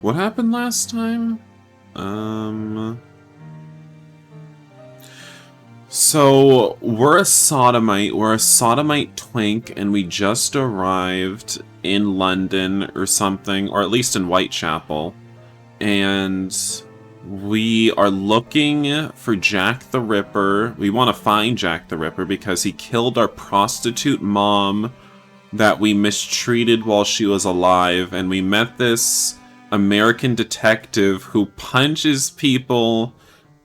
What happened last time? So, we're a sodomite twink, and we just arrived in London or something, or at least in Whitechapel. And we are looking for Jack the Ripper. We want to find Jack the Ripper because he killed our prostitute mom that we mistreated while she was alive. And we met this American detective who punches people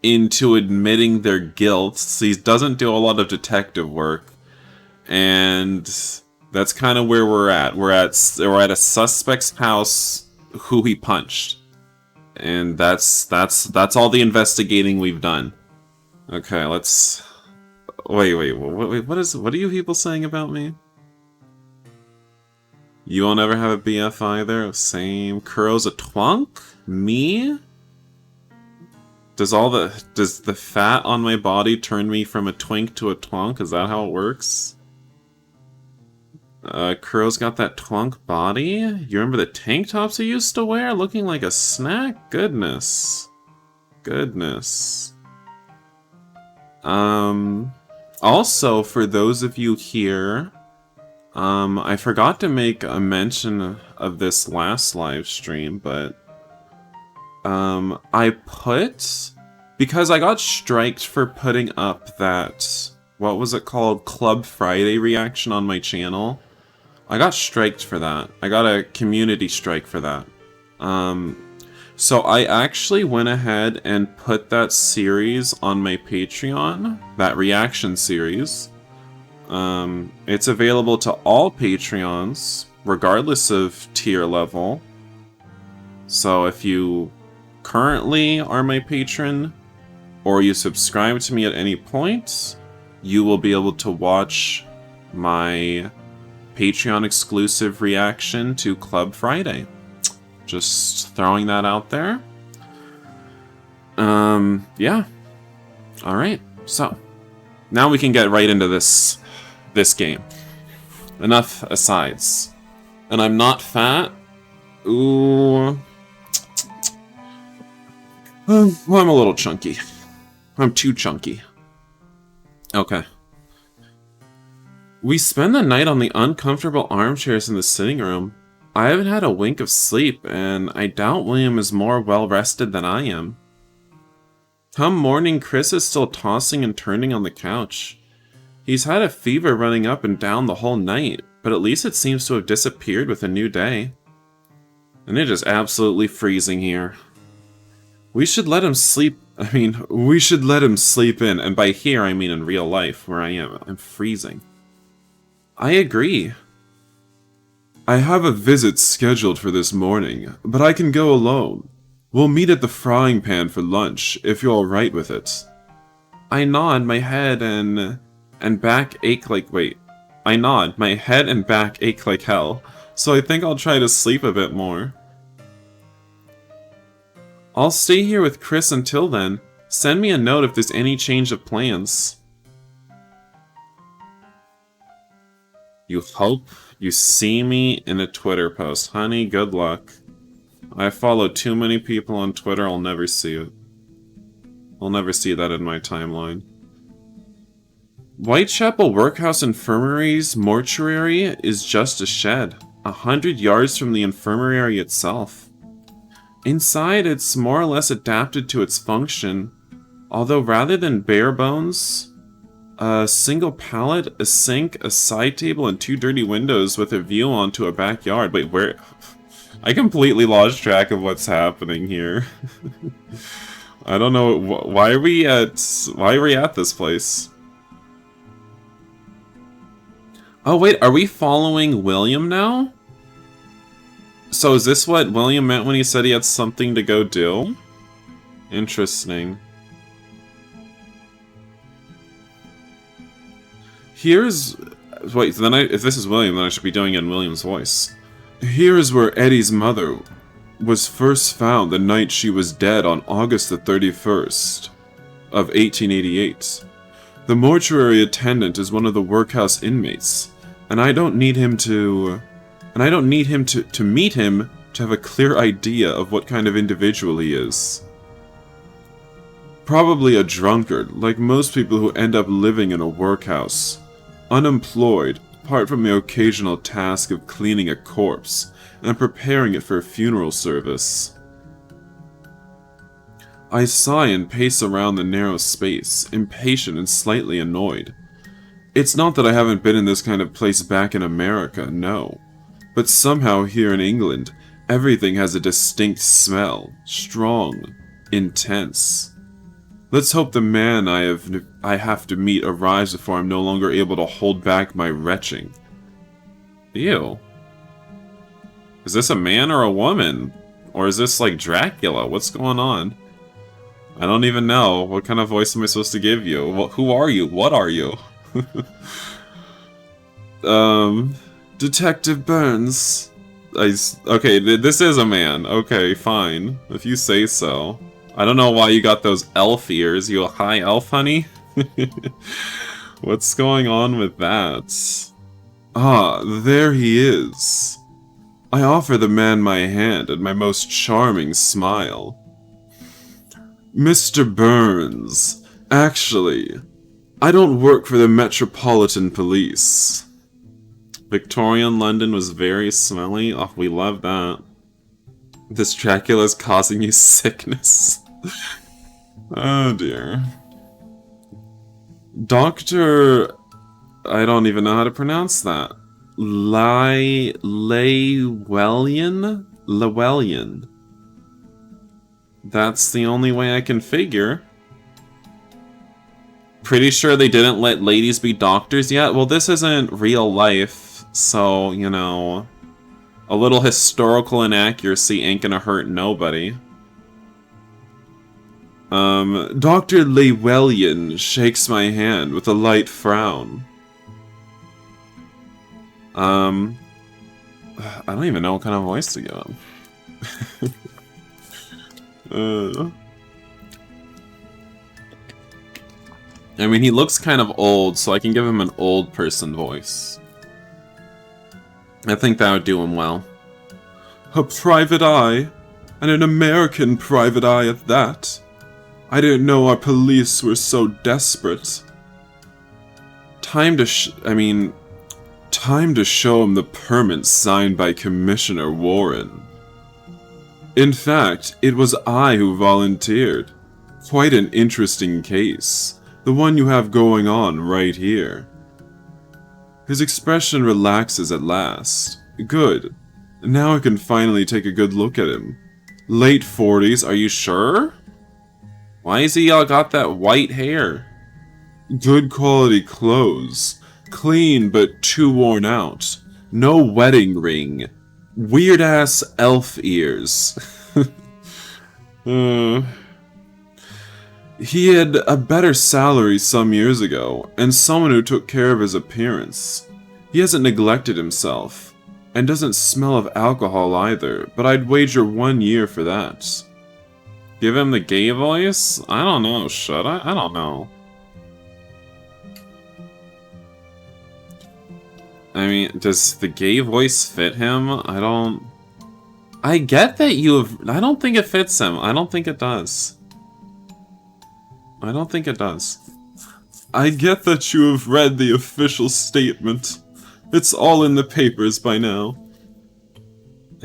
into admitting their guilt. So he doesn't do a lot of detective work. And that's kind of where we're at. We're at a suspect's house who he punched. And that's all the investigating we've done. Okay, let's wait, what are you people saying about me? You won't ever have a BF either? Same. Kuro's a twunk? Me? Does the fat on my body turn me from a twink to a twunk? Is that how it works? Kuro's got that twunk body? You remember the tank tops he used to wear? Looking like a snack? Goodness. Goodness. Also, for those of you here, I forgot to make a mention of this last live stream, but because I got striked for putting up that, what was it called, Club Friday reaction on my channel. I got striked for that. I got a community strike for that. So I actually went ahead and put that series on my Patreon, that reaction series. It's available to all Patreons, regardless of tier level. So if you currently are my patron, or you subscribe to me at any point, you will be able to watch my Patreon exclusive reaction to Club Friday. Just throwing that out there. Yeah. Alright, so now we can get right into this game. Enough asides. And I'm not fat. Ooh. Well, I'm a little chunky. I'm too chunky. Okay. We spend the night on the uncomfortable armchairs in the sitting room. I haven't had a wink of sleep, and I doubt William is more well-rested than I am. Come morning, Chris is still tossing and turning on the couch. He's had a fever running up and down the whole night, but at least it seems to have disappeared with a new day. And it is absolutely freezing here. We should let him sleep. We should let him sleep in, and by here I mean in real life, where I am. I'm freezing. I agree. I have a visit scheduled for this morning, but I can go alone. We'll meet at the frying pan for lunch, if you're alright with it. I nod, my head and back ache like hell, so I think I'll try to sleep a bit more. I'll stay here with Chris until then. Send me a note if there's any change of plans. You hope you see me in a Twitter post. Honey, good luck. I follow too many people on Twitter, I'll never see it. I'll never see that in my timeline. Whitechapel Workhouse Infirmary's mortuary is just a shed, 100 yards from the infirmary itself. Inside, it's more or less adapted to its function, although rather than bare bones, a single pallet, a sink, a side table, and 2 dirty windows with a view onto a backyard. Wait, where? I completely lost track of what's happening here. I don't know. Why are we at this place? Oh wait, are we following William now? So is this what William meant when he said he had something to go do? Interesting. Wait, then if this is William, then I should be doing it in William's voice. Here is where Eddie's mother was first found the night she was dead on August the 31st of 1888. The mortuary attendant is one of the workhouse inmates, and I don't need him to meet him to have a clear idea of what kind of individual he is. Probably a drunkard, like most people who end up living in a workhouse. Unemployed, apart from the occasional task of cleaning a corpse and preparing it for a funeral service. I sigh and pace around the narrow space, impatient and slightly annoyed. It's not that I haven't been in this kind of place back in America, no. But somehow here in England, everything has a distinct smell, strong, intense. Let's hope the man I have to meet arrives before I'm no longer able to hold back my retching. Ew. Is this a man or a woman? Or is this like Dracula? What's going on? I don't even know. What kind of voice am I supposed to give you? Who are you? What are you? Detective Burns. Okay, this is a man. Okay, fine. If you say so. I don't know why you got those elf ears. You a high elf, honey? What's going on with that? Ah, there he is. I offer the man my hand and my most charming smile. Mr. Burns, actually, I don't work for the Metropolitan Police. Victorian London was very smelly. Oh, we love that. This Dracula's causing you sickness. Oh dear. Dr. I don't even know how to pronounce that. Llewellyn? That's the only way I can figure. Pretty sure they didn't let ladies be doctors yet? Well, this isn't real life, so, you know, a little historical inaccuracy ain't gonna hurt nobody. Dr. Llewellyn shakes my hand with a light frown. I don't even know what kind of voice to give him. I mean, he looks kind of old, so I can give him an old person voice. I think that would do him well. A private eye, and an American private eye at that. I didn't know our police were so desperate. Time to show him the permit signed by Commissioner Warren. In fact, it was I who volunteered. Quite an interesting case. The one you have going on right here. His expression relaxes at last. Good. Now I can finally take a good look at him. Late 40s, are you sure? Why has he all got that white hair? Good quality clothes. Clean but too worn out. No wedding ring. Weird-ass elf ears. He had a better salary some years ago, and someone who took care of his appearance. He hasn't neglected himself, and doesn't smell of alcohol either, but I'd wager 1 year for that. Give him the gay voice? I don't know, should I? I don't know. I mean, does the gay voice fit him? I get that I don't think it fits him. I don't think it does. I don't think it does. I get that you have read the official statement. It's all in the papers by now.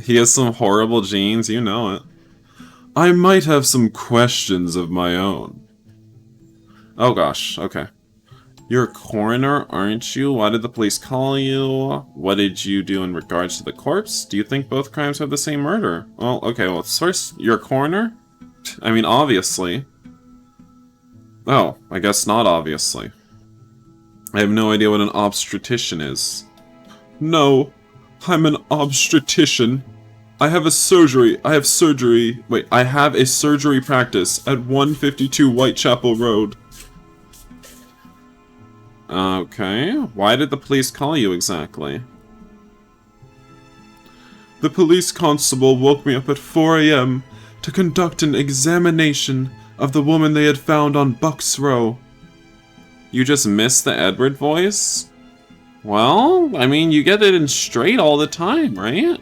He has some horrible genes, you know it. I might have some questions of my own. Oh gosh, okay. You're a coroner, aren't you? Why did the police call you? What did you do in regards to the corpse? Do you think both crimes have the same murder? Well, okay, well, first, you're a coroner? I mean, obviously. Oh, I guess not obviously. I have no idea what an obstetrician is. No, I'm an obstetrician. I have a surgery practice at 152 Whitechapel Road. Okay, why did the police call you exactly? The police constable woke me up at 4 AM to conduct an examination of the woman they had found on Bucks Row. You just missed the Edward voice? Well, I mean, you get it in straight all the time, right?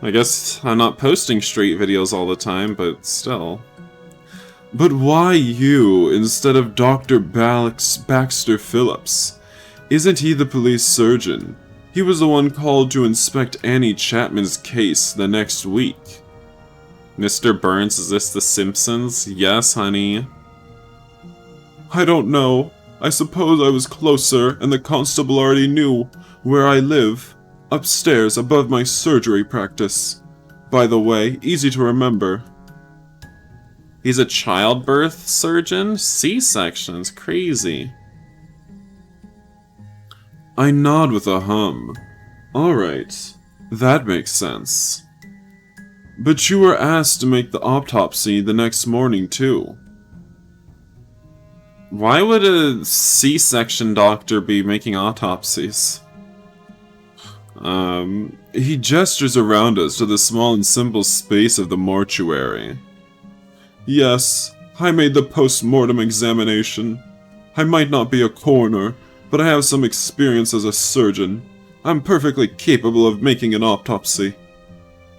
I guess I'm not posting street videos all the time, but still. But why you, instead of Dr. Baxter Phillips? Isn't he the police surgeon? He was the one called to inspect Annie Chapman's case the next week. Mr. Burns, is this The Simpsons? Yes, honey. I don't know. I suppose I was closer, and the constable already knew where I live. Upstairs, above my surgery practice. By the way, easy to remember. He's a childbirth surgeon? C-sections, crazy. I nod with a hum. Alright, that makes sense. But you were asked to make the autopsy the next morning, too. Why would a C-section doctor be making autopsies? He gestures around us to the small and simple space of the mortuary. Yes, I made the post-mortem examination. I might not be a coroner, but I have some experience as a surgeon. I'm perfectly capable of making an autopsy.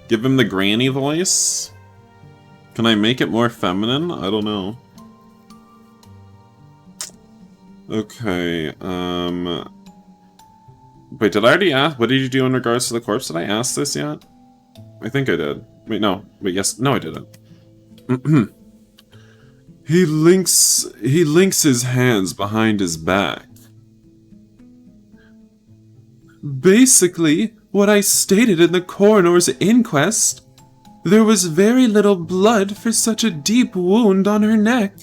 Give him the granny voice? Can I make it more feminine? I don't know. Okay, wait, did I already ask? What did you do in regards to the corpse? Did I ask this yet? I think I did. Wait, no. Wait, yes. No, I didn't. He links his hands behind his back. Basically, what I stated in the coroner's inquest. There was very little blood for such a deep wound on her neck.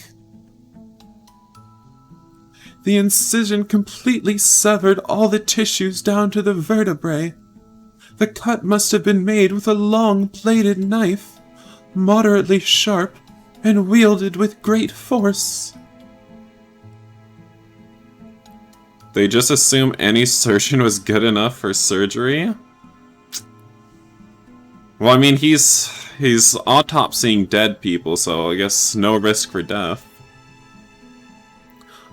The incision completely severed all the tissues down to the vertebrae. The cut must have been made with a long bladed knife, moderately sharp, and wielded with great force. They just assume any surgeon was good enough for surgery? Well, I mean, he's autopsying dead people, so I guess no risk for death.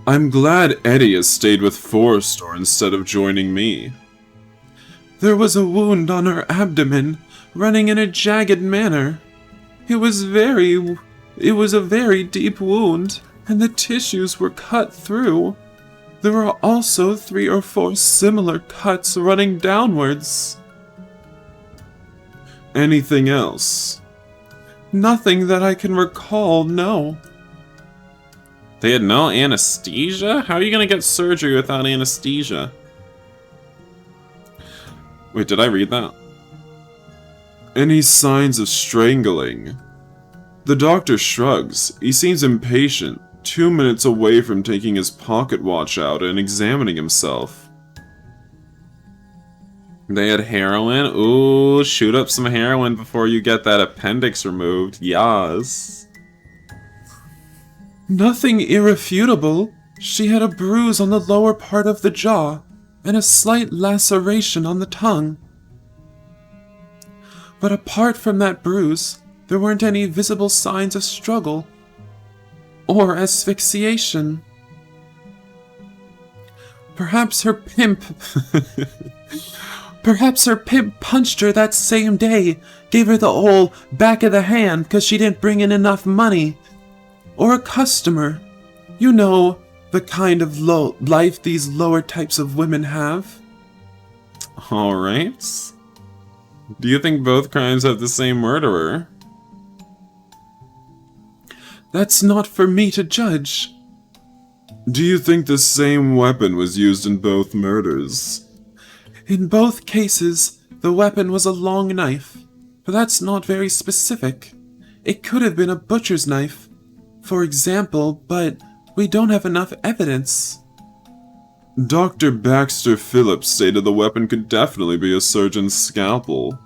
I'm glad Eddie has stayed with Forrester instead of joining me. There was a wound on her abdomen, running in a jagged manner. It was a very deep wound, and the tissues were cut through. There were also 3 or 4 similar cuts running downwards. Anything else? Nothing that I can recall, no. They had no anesthesia? How are you gonna get surgery without anesthesia? Wait, did I read that? Any signs of strangling? The doctor shrugs. He seems impatient, 2 minutes away from taking his pocket watch out and examining himself. They had heroin? Ooh, shoot up some heroin before you get that appendix removed. Yas. Nothing irrefutable. She had a bruise on the lower part of the jaw, and a slight laceration on the tongue. But apart from that bruise, there weren't any visible signs of struggle or asphyxiation. Perhaps her pimp punched her that same day, gave her the old back of the hand because she didn't bring in enough money. Or a customer. You know, the kind of life these lower types of women have. Alright. Do you think both crimes have the same murderer? That's not for me to judge. Do you think the same weapon was used in both murders? In both cases, the weapon was a long knife, but that's not very specific. It could have been a butcher's knife, for example, but we don't have enough evidence. Dr. Baxter Phillips stated the weapon could definitely be a surgeon's scalpel.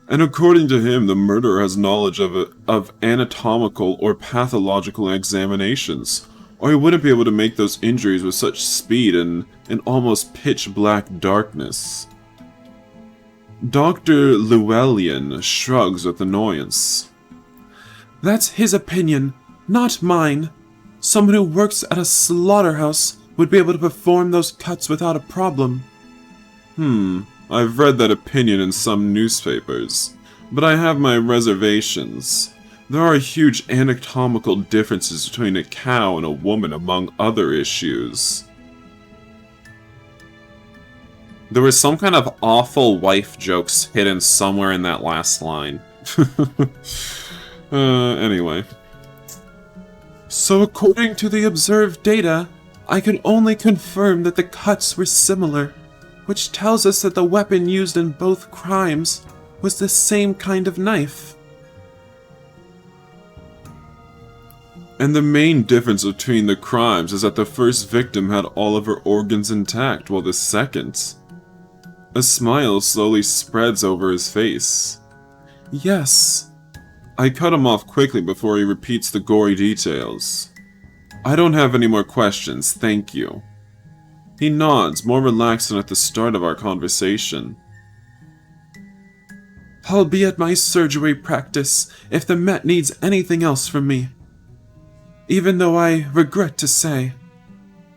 And according to him, the murderer has knowledge of anatomical or pathological examinations, or he wouldn't be able to make those injuries with such speed and in almost pitch-black darkness. Dr. Llewellyn shrugs with annoyance. That's his opinion, not mine. Someone who works at a slaughterhouse would be able to perform those cuts without a problem. I've read that opinion in some newspapers, but I have my reservations. There are huge anatomical differences between a cow and a woman, among other issues. There was some kind of awful wife jokes hidden somewhere in that last line. Anyway. So according to the observed data, I can only confirm that the cuts were similar, which tells us that the weapon used in both crimes was the same kind of knife. And the main difference between the crimes is that the first victim had all of her organs intact, while the second... A smile slowly spreads over his face. Yes. I cut him off quickly before he repeats the gory details. I don't have any more questions, thank you. He nods, more relaxed than at the start of our conversation. I'll be at my surgery practice if the Met needs anything else from me. Even though I regret to say.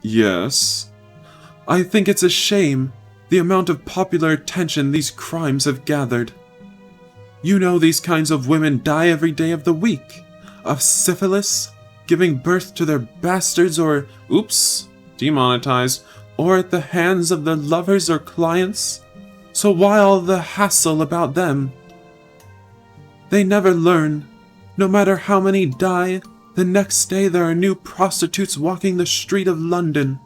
Yes? I think it's a shame the amount of popular attention these crimes have gathered. You know these kinds of women die every day of the week. Of syphilis, giving birth to their bastards or, oops, demonetized, or at the hands of their lovers or clients. So why all the hassle about them? They never learn. No matter how many die, the next day there are new prostitutes walking the street of London.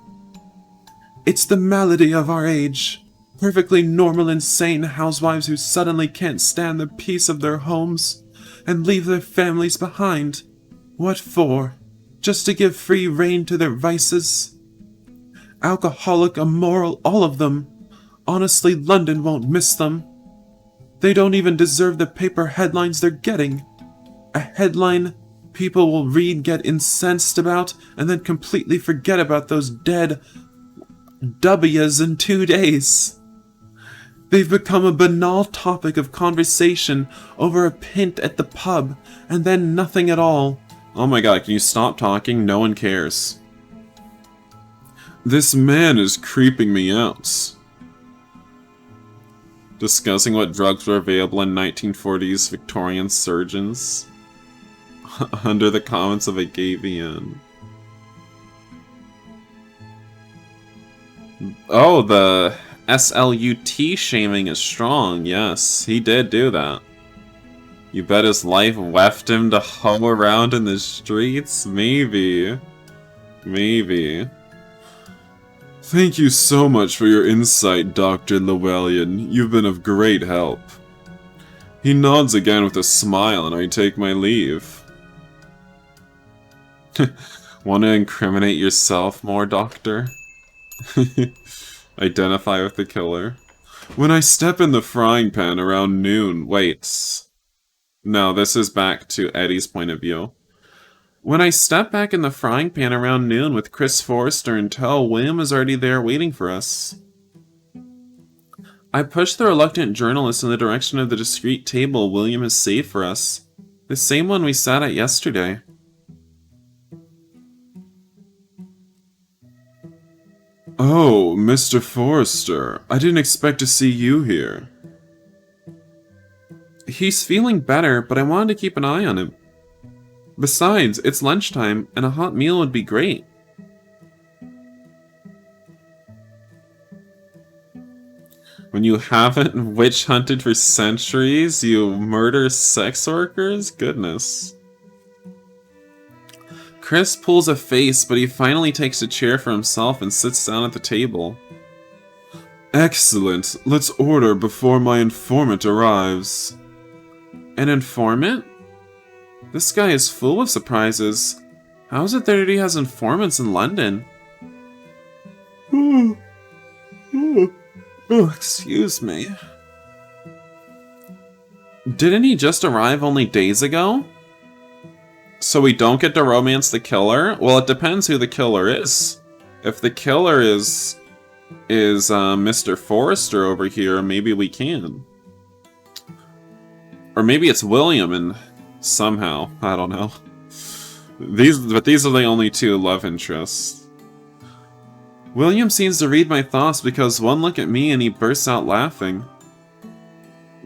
It's the malady of our age. Perfectly normal, insane housewives who suddenly can't stand the peace of their homes and leave their families behind. What for? Just to give free rein to their vices? Alcoholic, immoral, all of them. Honestly, London won't miss them. They don't even deserve the paper headlines they're getting. A headline people will read, get incensed about, and then completely forget about those dead W's in 2 days. They've become a banal topic of conversation over a pint at the pub, and then nothing at all. Oh my god, can you stop talking? No one cares. This man is creeping me out. Discussing what drugs were available in 1940s Victorian surgeons. Under the comments of a gay VN. Oh, the SLUT shaming is strong. Yes, he did do that. You bet his life left him to hum around in the streets? Maybe. Maybe. Thank you so much for your insight, Dr. Llewellyn. You've been of great help. He nods again with a smile and I take my leave. Want to incriminate yourself more, Doctor? Identify with the killer. When I step in the frying pan around noon... Wait. No, this is back to Eddie's point of view. When I step back in the frying pan around noon with Chris Forrester in tow, William is already there waiting for us. I push the reluctant journalist in the direction of the discreet table William has saved for us. The same one we sat at yesterday. Oh, Mr. Forrester, I didn't expect to see you here. He's feeling better, but I wanted to keep an eye on him. Besides, it's lunchtime, and a hot meal would be great. When you haven't witch hunted for centuries, you murder sex workers? Goodness. Chris pulls a face, but he finally takes a chair for himself and sits down at the table. Excellent. Let's order before my informant arrives. An informant? This guy is full of surprises. How is it that he has informants in London? Oh, excuse me. Didn't he just arrive only days ago? So we don't get to romance the killer? Well, it depends who the killer is. If the killer is Mr. Forrester over here, maybe we can. Or maybe it's William and somehow, I don't know. These are the only two love interests. William seems to read my thoughts because one look at me and he bursts out laughing.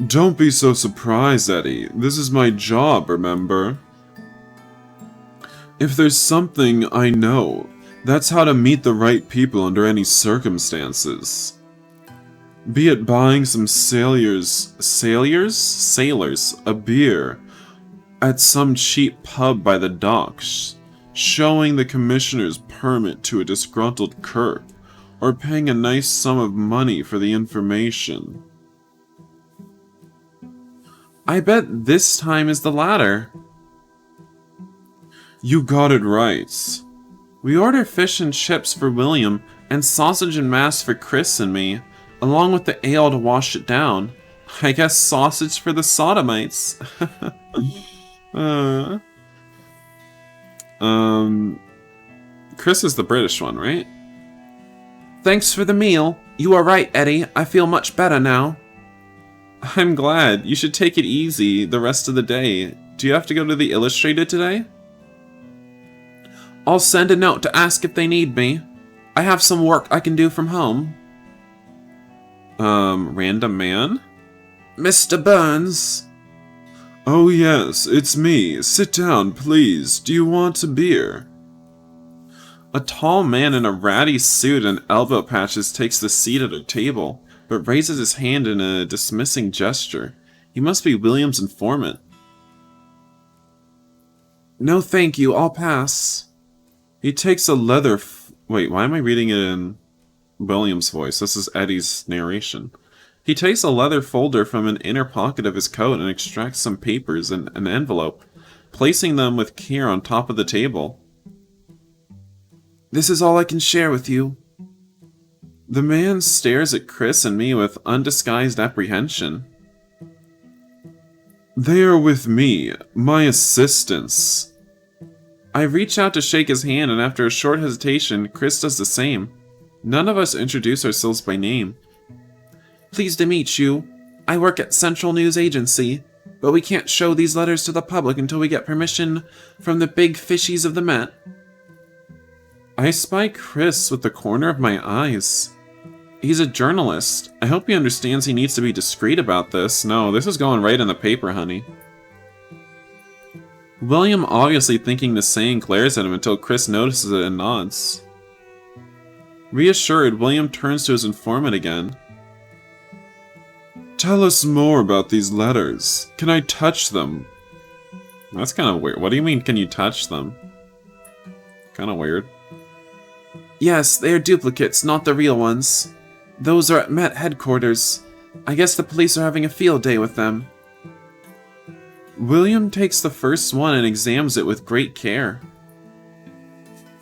Don't be so surprised, Eddie. This is my job, remember? If there's something I know, that's how to meet the right people under any circumstances. Be it buying some sailors, a beer at some cheap pub by the docks, showing the commissioner's permit to a disgruntled clerk, or paying a nice sum of money for the information. I bet this time is the latter. You got it right. We order fish and chips for William, and sausage and mass for Chris and me, along with the ale to wash it down. I guess sausage for the sodomites. Chris is the British one, right? Thanks for the meal. You are right, Eddie. I feel much better now. I'm glad. You should take it easy the rest of the day. Do you have to go to the Illustrated today? I'll send a note to ask if they need me. I have some work I can do from home. Random man? Mr. Burns? Oh yes, it's me. Sit down, please. Do you want a beer? A tall man in a ratty suit and elbow patches takes the seat at a table, but raises his hand in a dismissing gesture. He must be William's informant. No thank you, I'll pass. He takes a leather wait, why am I reading it in William's voice? This is Eddie's narration. He takes a leather folder from an inner pocket of his coat and extracts some papers and an envelope, placing them with care on top of the table. This is all I can share with you. The man stares at Chris and me with undisguised apprehension. They are with me, my assistants. I reach out to shake his hand, and after a short hesitation, Chris does the same. None of us introduce ourselves by name. Pleased to meet you. I work at Central News Agency, but we can't show these letters to the public until we get permission from the big fishies of the Met. I spy Chris with the corner of my eyes. He's a journalist. I hope he understands he needs to be discreet about this. No, this is going right in the paper, honey. William, obviously thinking the same, glares at him until Chris notices it and nods. Reassured, William turns to his informant again. Tell us more about these letters. Can I touch them? That's kind of weird. What do you mean, can you touch them? Kind of weird. Yes, they are duplicates, not the real ones. Those are at Met headquarters. I guess the police are having a field day with them. William takes the first one and examines it with great care.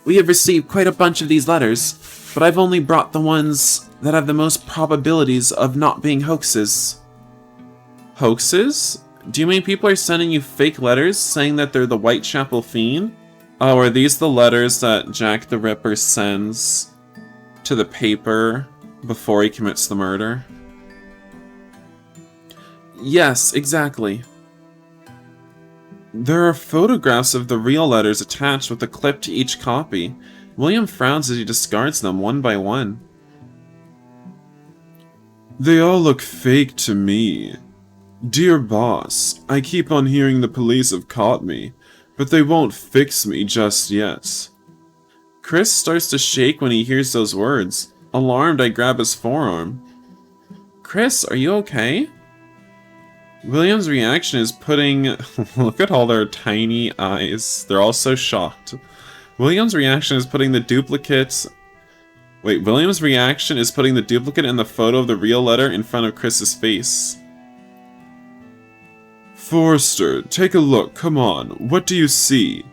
We have received quite a bunch of these letters, but I've only brought the ones that have the most probabilities of not being hoaxes. Hoaxes? Do you mean people are sending you fake letters saying that they're the Whitechapel Fiend? Oh, are these the letters that Jack the Ripper sends to the paper before he commits the murder? Yes, exactly. There are photographs of the real letters attached with a clip to each copy. William frowns as he discards them one by one. They all look fake to me. Dear boss, I keep on hearing the police have caught me, but they won't fix me just yet. Chris starts to shake when he hears those words. Alarmed, I grab his forearm. Chris, are you okay? William's reaction is putting... Look at all their tiny eyes. They're all so shocked. William's reaction is putting the duplicate... Wait, William's reaction is putting the duplicate in the photo of the real letter in front of Chris's face. Forrester, take a look, come on. What do you see?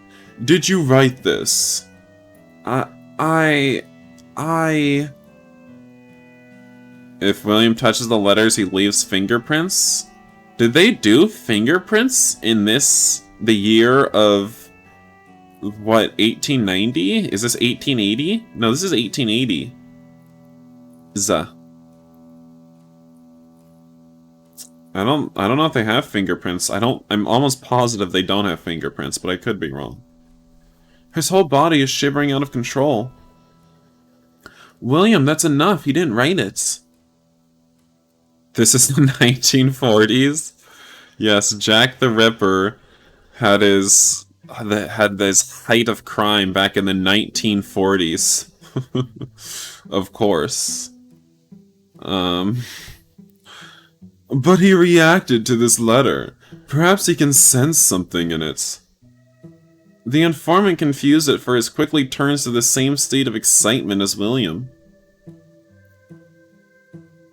Did you write this? If William touches the letters, he leaves fingerprints? Did they do fingerprints in this, the year of, what, 1890? Is this 1880? No, this is 1880. I don't know if they have fingerprints. I'm almost positive they don't have fingerprints, but I could be wrong. His whole body is shivering out of control. William, that's enough. He didn't write it. This is the 1940s? Yes, Jack the Ripper had this height of crime back in the 1940s. Of course. But he reacted to this letter. Perhaps he can sense something in it. The informant, confused at first, quickly turns to the same state of excitement as William.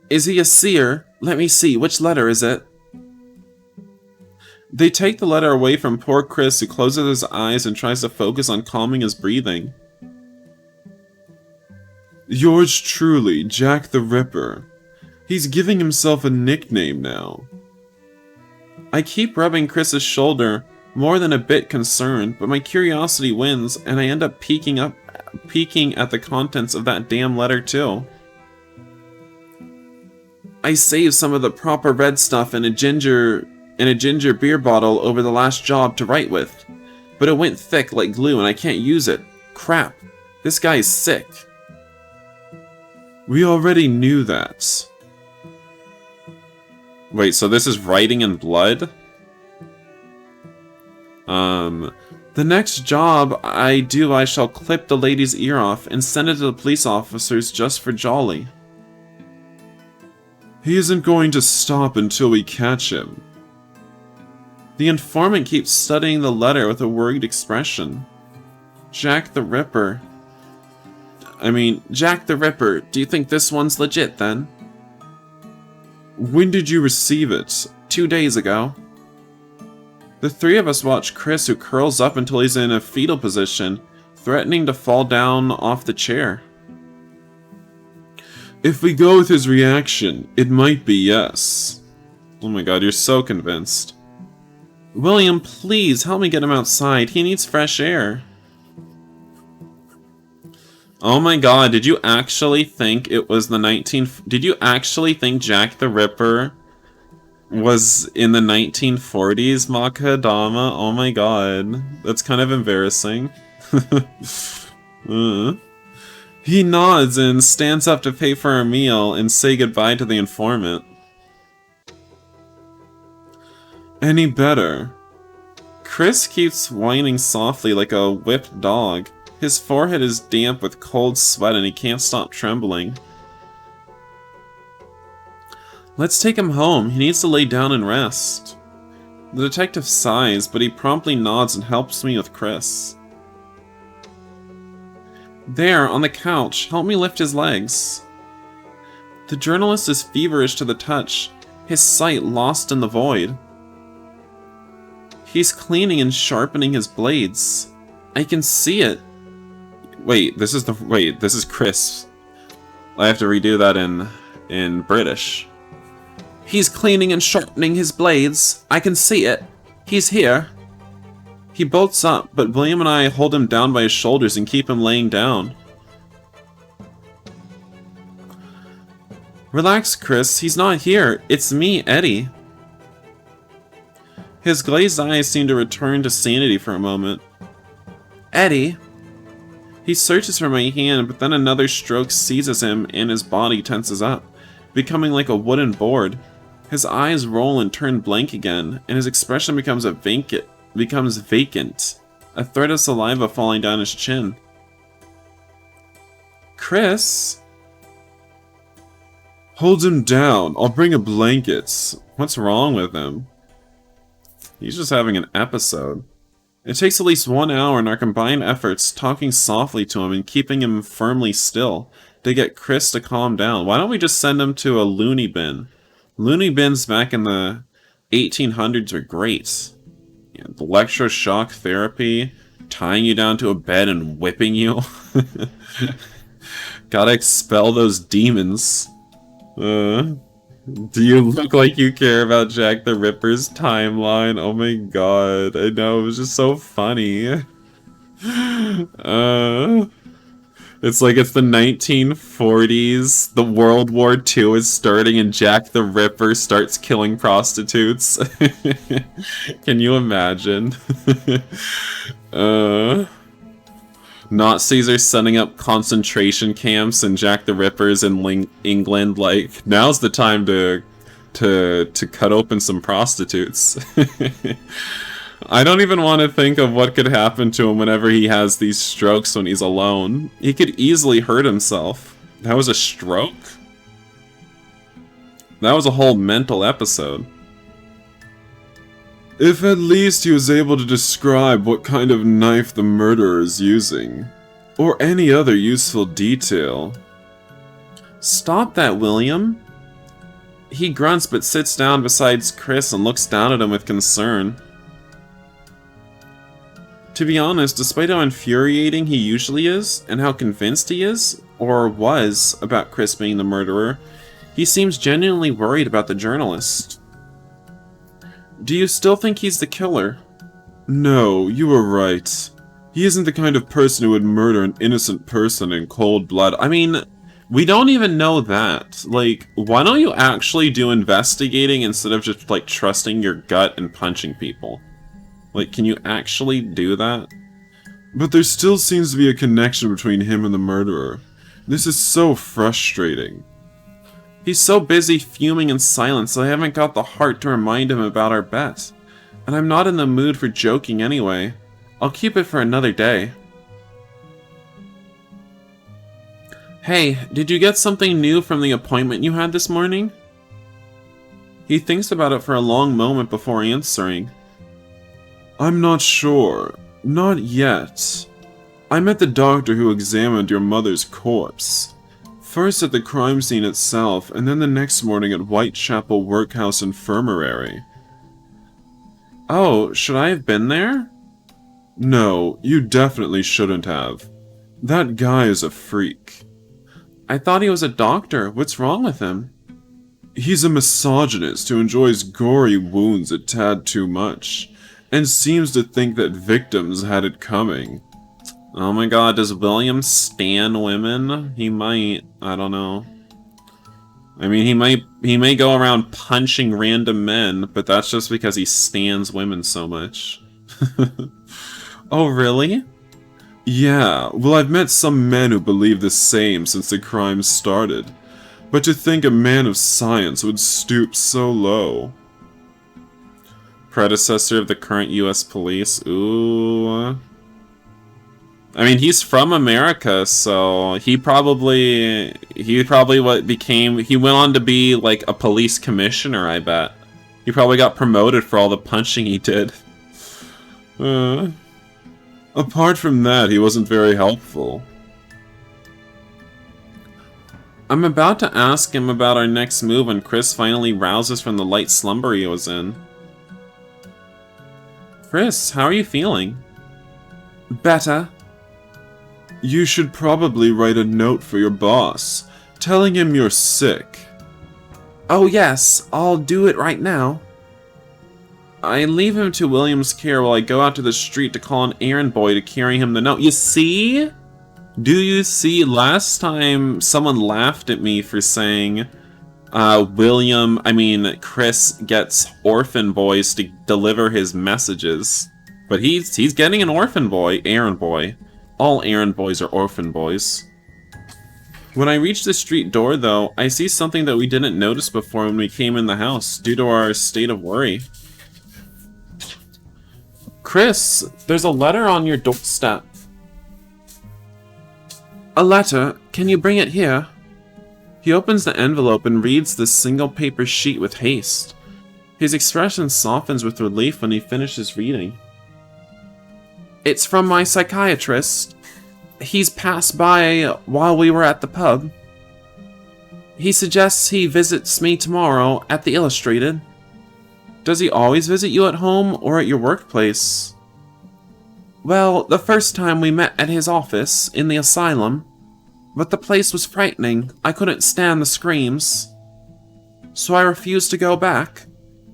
Is he a seer? Let me see, which letter is it? They take the letter away from poor Chris, who closes his eyes and tries to focus on calming his breathing. Yours truly, Jack the Ripper. He's giving himself a nickname now. I keep rubbing Chris's shoulder, more than a bit concerned, but my curiosity wins, and I end up peeking at the contents of that damn letter too. I saved some of the proper red stuff in a ginger beer bottle over the last job to write with, but it went thick like glue and I can't use it. Crap, this guy's sick. We already knew that. Wait, so this is writing in blood? The next job I do, I shall clip the lady's ear off and send it to the police officers just for jolly. He isn't going to stop until we catch him. The informant keeps studying the letter with a worried expression. Jack the Ripper, do you think this one's legit then? When did you receive it? 2 days ago. The three of us watch Chris, who curls up until he's in a fetal position, threatening to fall down off the chair. If we go with his reaction, it might be yes. Oh my god, you're so convinced. William, please help me get him outside. He needs fresh air. Oh my god, did you actually think it was the Did you actually think Jack the Ripper was in the 1940s, Makadama? Oh my god, that's kind of embarrassing. He nods and stands up to pay for our meal and say goodbye to the informant. Any better? Chris keeps whining softly like a whipped dog. His forehead is damp with cold sweat and he can't stop trembling. Let's take him home. He needs to lay down and rest. The detective sighs, but he promptly nods and helps me with Chris. There, on the couch, help me lift his legs. The journalist is feverish to the touch, his sight lost in the void. He's cleaning and sharpening his blades. I can see it. Wait, this is Chris. I have to redo that in British. He's cleaning and sharpening his blades. I can see it. He's here. He bolts up, but William and I hold him down by his shoulders and keep him laying down. Relax, Chris. He's not here. It's me, Eddie. His glazed eyes seem to return to sanity for a moment. Eddie? He searches for my hand, but then another stroke seizes him and his body tenses up, becoming like a wooden board. His eyes roll and turn blank again, and his expression becomes vacant, a thread of saliva falling down his chin. Chris? Hold him down. I'll bring a blanket. What's wrong with him? He's just having an episode. It takes at least 1 hour in our combined efforts talking softly to him and keeping him firmly still to get Chris to calm down. Why don't we just send him to a loony bin? Loony bins back in the 1800s were great. Yeah, electroshock therapy, tying you down to a bed and whipping you. Gotta expel those demons. Do you look like you care about Jack the Ripper's timeline? Oh my god, I know, it was just so funny. It's like it's the 1940s, the World War II is starting, and Jack the Ripper starts killing prostitutes. Can you imagine? Nazis are setting up concentration camps and Jack the Ripper's in England. Like, now's the time to cut open some prostitutes. I don't even want to think of what could happen to him whenever he has these strokes when he's alone. He could easily hurt himself. That was a stroke? That was a whole mental episode. If at least he was able to describe what kind of knife the murderer is using, or any other useful detail. Stop that, William. He grunts but sits down beside Chris and looks down at him with concern. To be honest, despite how infuriating he usually is, and how convinced he is, or was, about Chris being the murderer, he seems genuinely worried about the journalist. Do you still think he's the killer? No, you were right. He isn't the kind of person who would murder an innocent person in cold blood. I mean, we don't even know that. Like, why don't you actually do investigating instead of just, like, trusting your gut and punching people? Like, can you actually do that? But there still seems to be a connection between him and the murderer. This is so frustrating. He's so busy fuming in silence I haven't got the heart to remind him about our bet. And I'm not in the mood for joking anyway. I'll keep it for another day. Hey, did you get something new from the appointment you had this morning? He thinks about it for a long moment before answering. I'm not sure. Not yet. I met the doctor who examined your mother's corpse. First at the crime scene itself, and then the next morning at Whitechapel Workhouse Infirmary. Oh, should I have been there? No, you definitely shouldn't have. That guy is a freak. I thought he was a doctor. What's wrong with him? He's a misogynist who enjoys gory wounds a tad too much, and seems to think that victims had it coming. Oh my god, does William stan women? He might. I don't know. I mean, he may go around punching random men, but that's just because he stans women so much. Oh, really? Yeah, well, I've met some men who believe the same since the crime started. But to think a man of science would stoop so low. Predecessor of the current US police. Ooh. I mean, he's from America, so he probably he went on to be like a police commissioner, I bet. He probably got promoted for all the punching he did. Apart from that, he wasn't very helpful. I'm about to ask him about our next move when Chris finally rouses from the light slumber he was in. Chris, how are you feeling? Better. You should probably write a note for your boss, telling him you're sick. Oh yes, I'll do it right now. I leave him to William's care while I go out to the street to call an errand boy to carry him the note. You see? Do you see? Last time someone laughed at me for saying Chris gets orphan boys to deliver his messages. But he's getting an orphan boy, errand boy. All errand boys are orphan boys. When I reach the street door, though, I see something that we didn't notice before when we came in the house, due to our state of worry. Chris, there's a letter on your doorstep. A letter? Can you bring it here? He opens the envelope and reads the single paper sheet with haste. His expression softens with relief when he finishes reading. It's from my psychiatrist. He's passed by while we were at the pub. He suggests he visits me tomorrow at the Illustrated. Does he always visit you at home or at your workplace? Well, the first time we met at his office in the asylum, but the place was frightening. I couldn't stand the screams. So I refused to go back.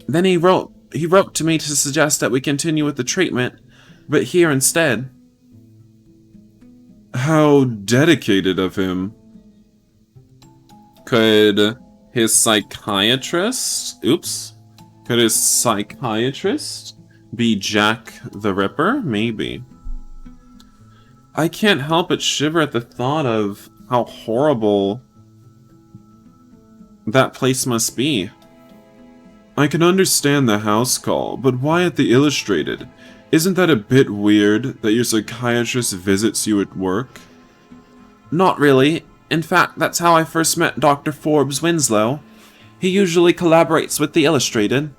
Then he wrote to me to suggest that we continue with the treatment, but here instead. How dedicated of him. Could his psychiatrist be Jack the Ripper? Maybe. I can't help but shiver at the thought of how horrible that place must be. I can understand the house call, but why at the Illustrated? Isn't that a bit weird that your psychiatrist visits you at work? Not really. In fact, that's how I first met Dr. Forbes Winslow. He usually collaborates with the Illustrated.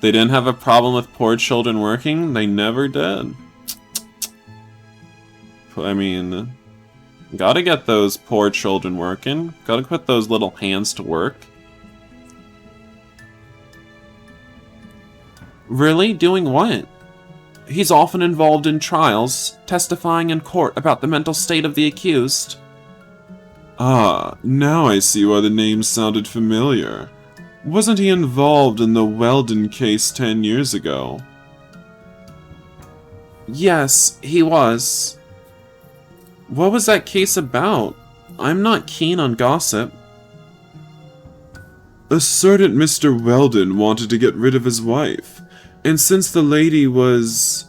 They didn't have a problem with poor children working? They never did. I mean, gotta get those poor children working. Gotta put those little hands to work. Really? Doing what? He's often involved in trials, testifying in court about the mental state of the accused. Ah, now I see why the name sounded familiar. Wasn't he involved in the Weldon case 10 years ago? Yes, he was. What was that case about? I'm not keen on gossip. A certain Mr. Weldon wanted to get rid of his wife, and since the lady was,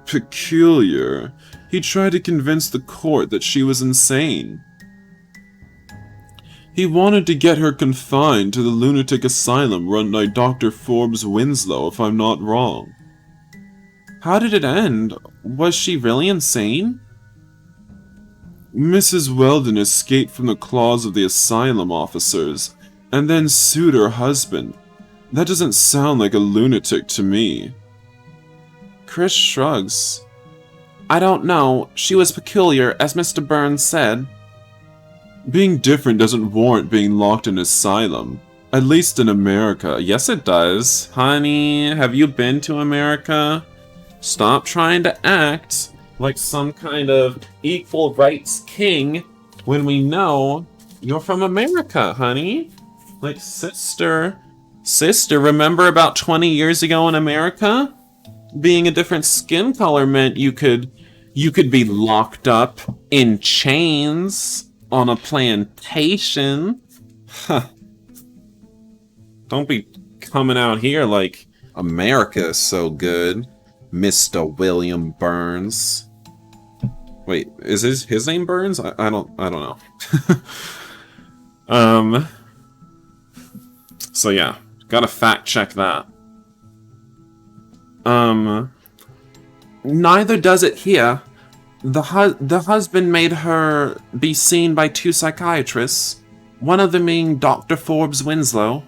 peculiar, he tried to convince the court that she was insane. He wanted to get her confined to the lunatic asylum run by Dr. Forbes Winslow, if I'm not wrong. How did it end? Was she really insane? Mrs. Weldon escaped from the claws of the asylum officers, and then sued her husband. That doesn't sound like a lunatic to me. Chris shrugs. I don't know. She was peculiar, as Mr. Burns said. Being different doesn't warrant being locked in an asylum. At least in America. Yes, it does. Honey, have you been to America? Stop trying to act like some kind of equal rights king when we know you're from America, honey. Like, sister, remember about 20 years ago in America? Being a different skin color meant you could be locked up in chains on a plantation. Huh. Don't be coming out here like America is so good, Mr. William Burns. Wait, is his name Burns? I don't know. So yeah, gotta fact check that. Neither does it here. The husband made her be seen by 2 psychiatrists, one of them being Dr. Forbes Winslow.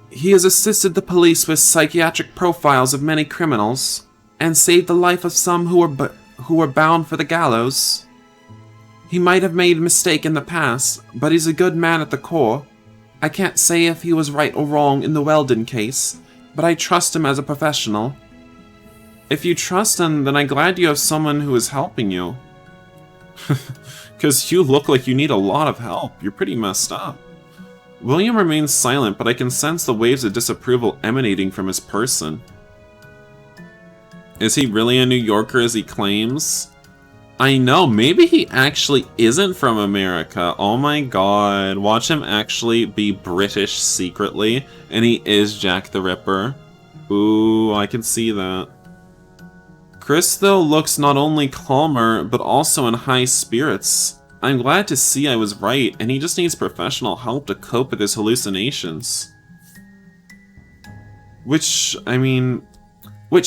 He has assisted the police with psychiatric profiles of many criminals, and saved the life of some who were bound for the gallows. He might have made a mistake in the past, but he's a good man at the core. I can't say if he was right or wrong in the Weldon case, but I trust him as a professional. If you trust him, then I'm glad you have someone who is helping you. 'Cause you look like you need a lot of help. You're pretty messed up. William remains silent, but I can sense the waves of disapproval emanating from his person. Is he really a New Yorker as he claims? I know, maybe he actually isn't from America. Oh my god, watch him actually be British secretly, and he is Jack the Ripper. Ooh, I can see that. Chris, though, looks not only calmer, but also in high spirits. I'm glad to see I was right, and he just needs professional help to cope with his hallucinations. Which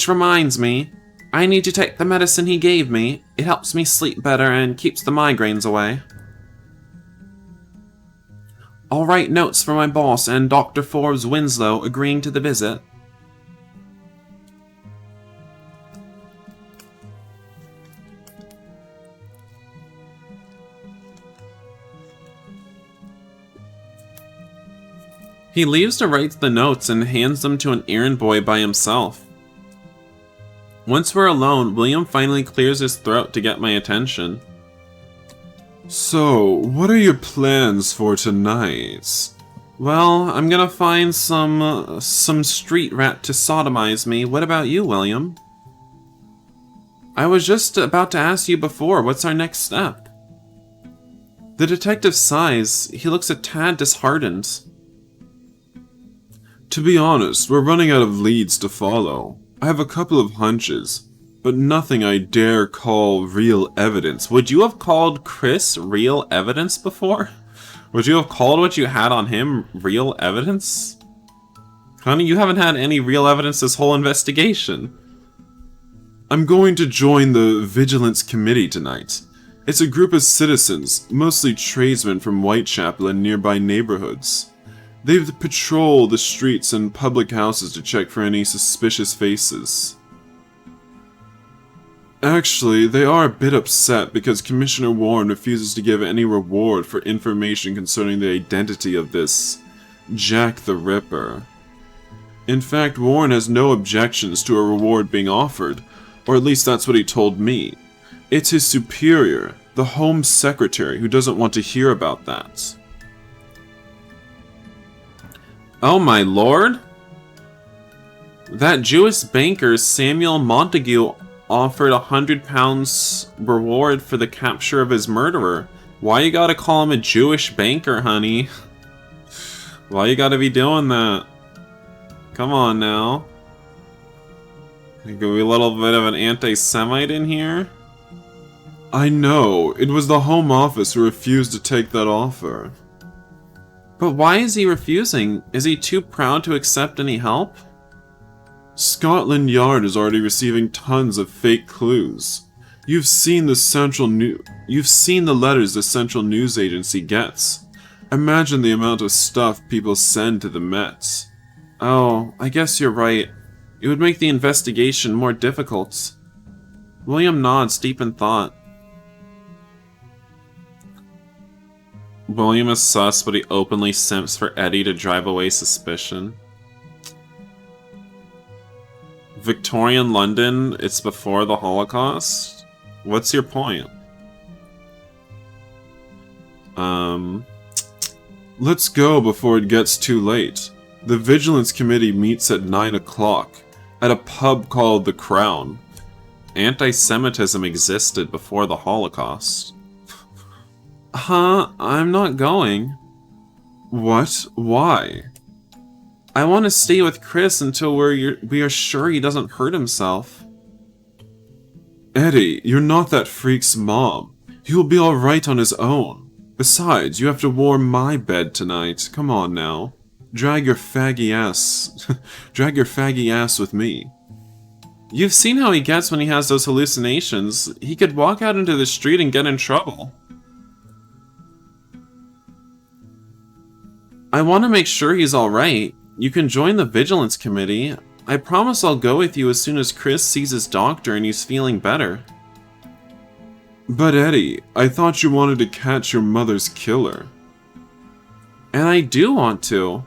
reminds me, I need to take the medicine he gave me. It helps me sleep better and keeps the migraines away. I'll write notes for my boss and Dr. Forbes Winslow agreeing to the visit. He leaves to write the notes and hands them to an errand boy by himself. Once we're alone, William finally clears his throat to get my attention. So, what are your plans for tonight? Well, I'm gonna find some street rat to sodomize me. What about you, William? I was just about to ask you before, what's our next step? The detective sighs. He looks a tad disheartened. To be honest, we're running out of leads to follow. I have a couple of hunches, but nothing I dare call real evidence. Would you have called Chris real evidence before? Would you have called what you had on him real evidence? Honey, you haven't had any real evidence this whole investigation. I'm going to join the Vigilance Committee tonight. It's a group of citizens, mostly tradesmen from Whitechapel and nearby neighborhoods. They patrol the streets and public houses to check for any suspicious faces. Actually, they are a bit upset because Commissioner Warren refuses to give any reward for information concerning the identity of this Jack the Ripper. In fact, Warren has no objections to a reward being offered, or at least that's what he told me. It's his superior, the Home Secretary, who doesn't want to hear about that. Oh my lord? That Jewish banker Samuel Montague offered £100 reward for the capture of his murderer. Why you gotta call him a Jewish banker, honey? Why you gotta be doing that? Come on now. Could be a little bit of an anti-Semite in here? I know. It was the Home Office who refused to take that offer. But why is he refusing? Is he too proud to accept any help? Scotland Yard is already receiving tons of fake clues. You've seen the letters the Central News Agency gets. Imagine the amount of stuff people send to the Met. Oh, I guess you're right. It would make the investigation more difficult. William nods, deep in thought. William is sus, but he openly simps for Eddie to drive away suspicion. Victorian London, it's before the Holocaust? What's your point? Let's go before it gets too late. The Vigilance Committee meets at 9 o'clock at a pub called The Crown. Anti-Semitism existed before the Holocaust. Huh? I'm not going. What? Why? I want to stay with Chris until we are sure he doesn't hurt himself. Eddie, you're not that freak's mom. He'll be alright on his own. Besides, you have to warm my bed tonight. Come on now. Drag your faggy ass. Drag your faggy ass with me. You've seen how he gets when he has those hallucinations. He could walk out into the street and get in trouble. I want to make sure he's alright. You can join the Vigilance Committee. I promise I'll go with you as soon as Chris sees his doctor and he's feeling better. But Eddie, I thought you wanted to catch your mother's killer. And I do want to.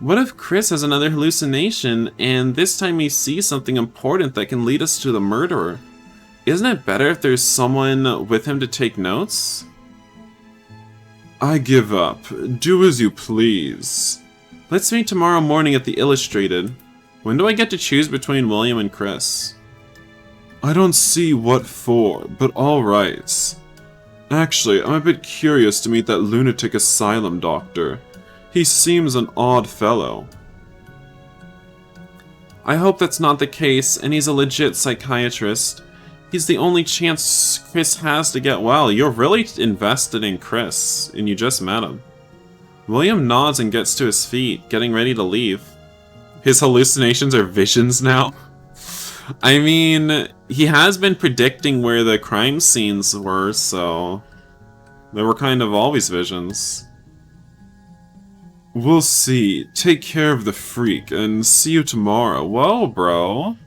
What if Chris has another hallucination and this time he sees something important that can lead us to the murderer? Isn't it better if there's someone with him to take notes? I give up. Do as you please. Let's meet tomorrow morning at the Illustrated. When do I get to choose between William and Chris? I don't see what for, but alright. Actually, I'm a bit curious to meet that lunatic asylum doctor. He seems an odd fellow. I hope that's not the case, and he's a legit psychiatrist. He's the only chance Chris has to get well. You're really invested in Chris, and you just met him. William nods and gets to his feet, getting ready to leave. His hallucinations are visions now. I mean, he has been predicting where the crime scenes were, so they were kind of always visions. We'll see. Take care of the freak, and see you tomorrow. Whoa, bro.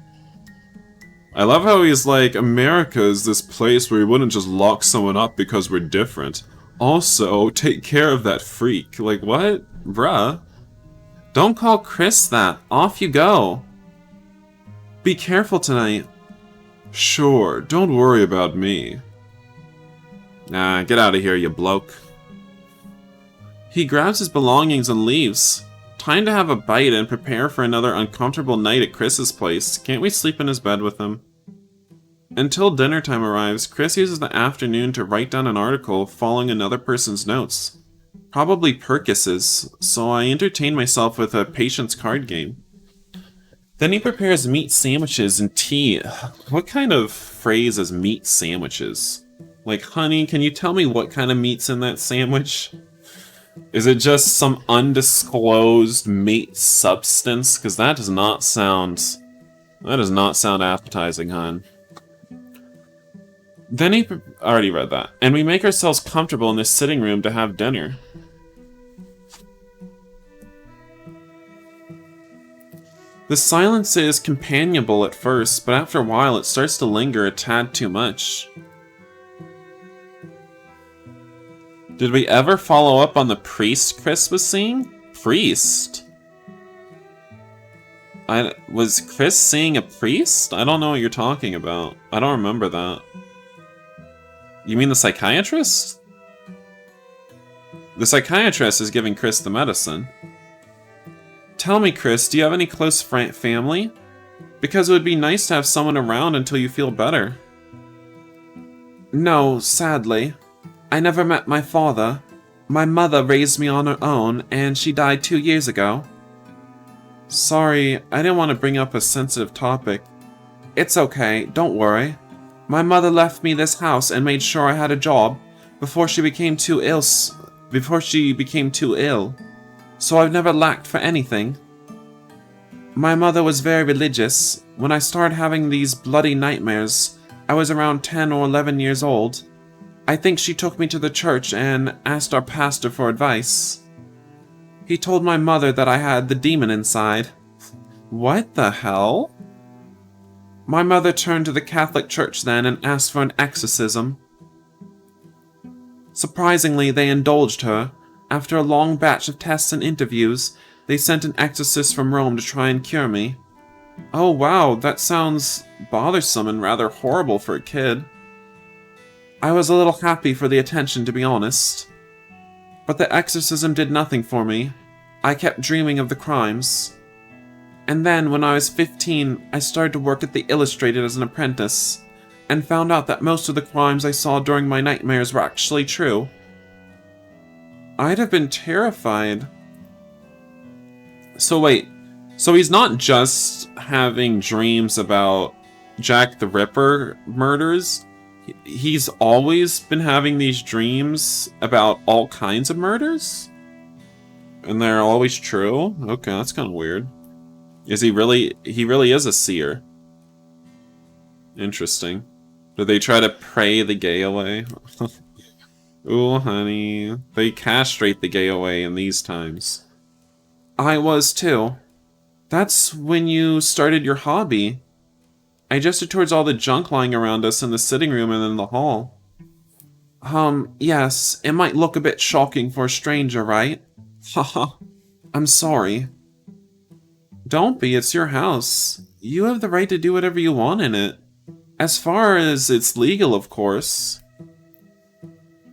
I love how he's like, America is this place where we wouldn't just lock someone up because we're different. Also, take care of that freak. Like, what? Bruh. Don't call Chris that. Off you go. Be careful tonight. Sure, don't worry about me. Nah, get out of here, you bloke. He grabs his belongings and leaves. Time to have a bite and prepare for another uncomfortable night at Chris's place. Can't we sleep in his bed with him? Until dinner time arrives, Chris uses the afternoon to write down an article following another person's notes. Probably Perkis's, so I entertain myself with a patience card game. Then he prepares meat sandwiches and tea. What kind of phrase is meat sandwiches? Like, honey, can you tell me what kind of meat's in that sandwich? Is it just some undisclosed meat substance? Because that does not sound appetizing, hon. Then he... already read that. And we make ourselves comfortable in this sitting room to have dinner. The silence is companionable at first, but after a while it starts to linger a tad too much. Did we ever follow up on the priest Chris was seeing? Priest? Was Chris seeing a priest? I don't know what you're talking about. I don't remember that. You mean the psychiatrist? The psychiatrist is giving Chris the medicine. Tell me, Chris, do you have any close family? Because it would be nice to have someone around until you feel better. No, sadly. I never met my father. My mother raised me on her own, and she died 2 years ago. Sorry, I didn't want to bring up a sensitive topic. It's okay, don't worry. My mother left me this house and made sure I had a job before she became too ill. So I've never lacked for anything. My mother was very religious. When I started having these bloody nightmares, I was around 10 or 11 years old. I think she took me to the church and asked our pastor for advice. He told my mother that I had the demon inside. What the hell? My mother turned to the Catholic Church then and asked for an exorcism. Surprisingly, they indulged her. After a long batch of tests and interviews, they sent an exorcist from Rome to try and cure me. Oh wow, that sounds bothersome and rather horrible for a kid. I was a little happy for the attention, to be honest. But the exorcism did nothing for me. I kept dreaming of the crimes. And then, when I was 15, I started to work at the Illustrated as an apprentice, and found out that most of the crimes I saw during my nightmares were actually true. I'd have been terrified. So wait, so he's not just having dreams about Jack the Ripper murders? He's always been having these dreams about all kinds of murders? And they're always true? Okay, that's kind of weird. Is he really is a seer? Interesting. Do they try to pray the gay away? Ooh, honey. They castrate the gay away in these times. I was too. That's when you started your hobby. I gestured towards all the junk lying around us in the sitting room and in the hall. Yes, it might look a bit shocking for a stranger, right? Haha, I'm sorry. Don't be, it's your house. You have the right to do whatever you want in it. As far as it's legal, of course.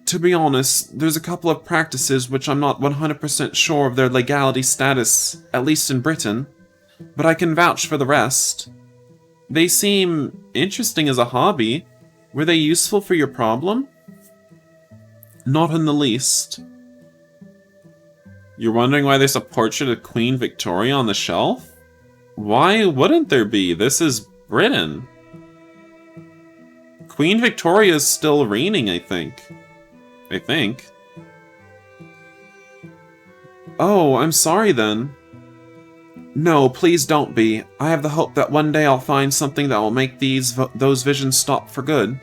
To be honest, there's a couple of practices which I'm not 100% sure of their legality status, at least in Britain, but I can vouch for the rest. They seem interesting as a hobby. Were they useful for your problem? Not in the least. You're wondering why there's a portrait of Queen Victoria on the shelf? Why wouldn't there be? This is Britain. Queen Victoria is still reigning, I think. Oh, I'm sorry then. No, please don't be. I have the hope that one day I'll find something that will make those visions stop for good.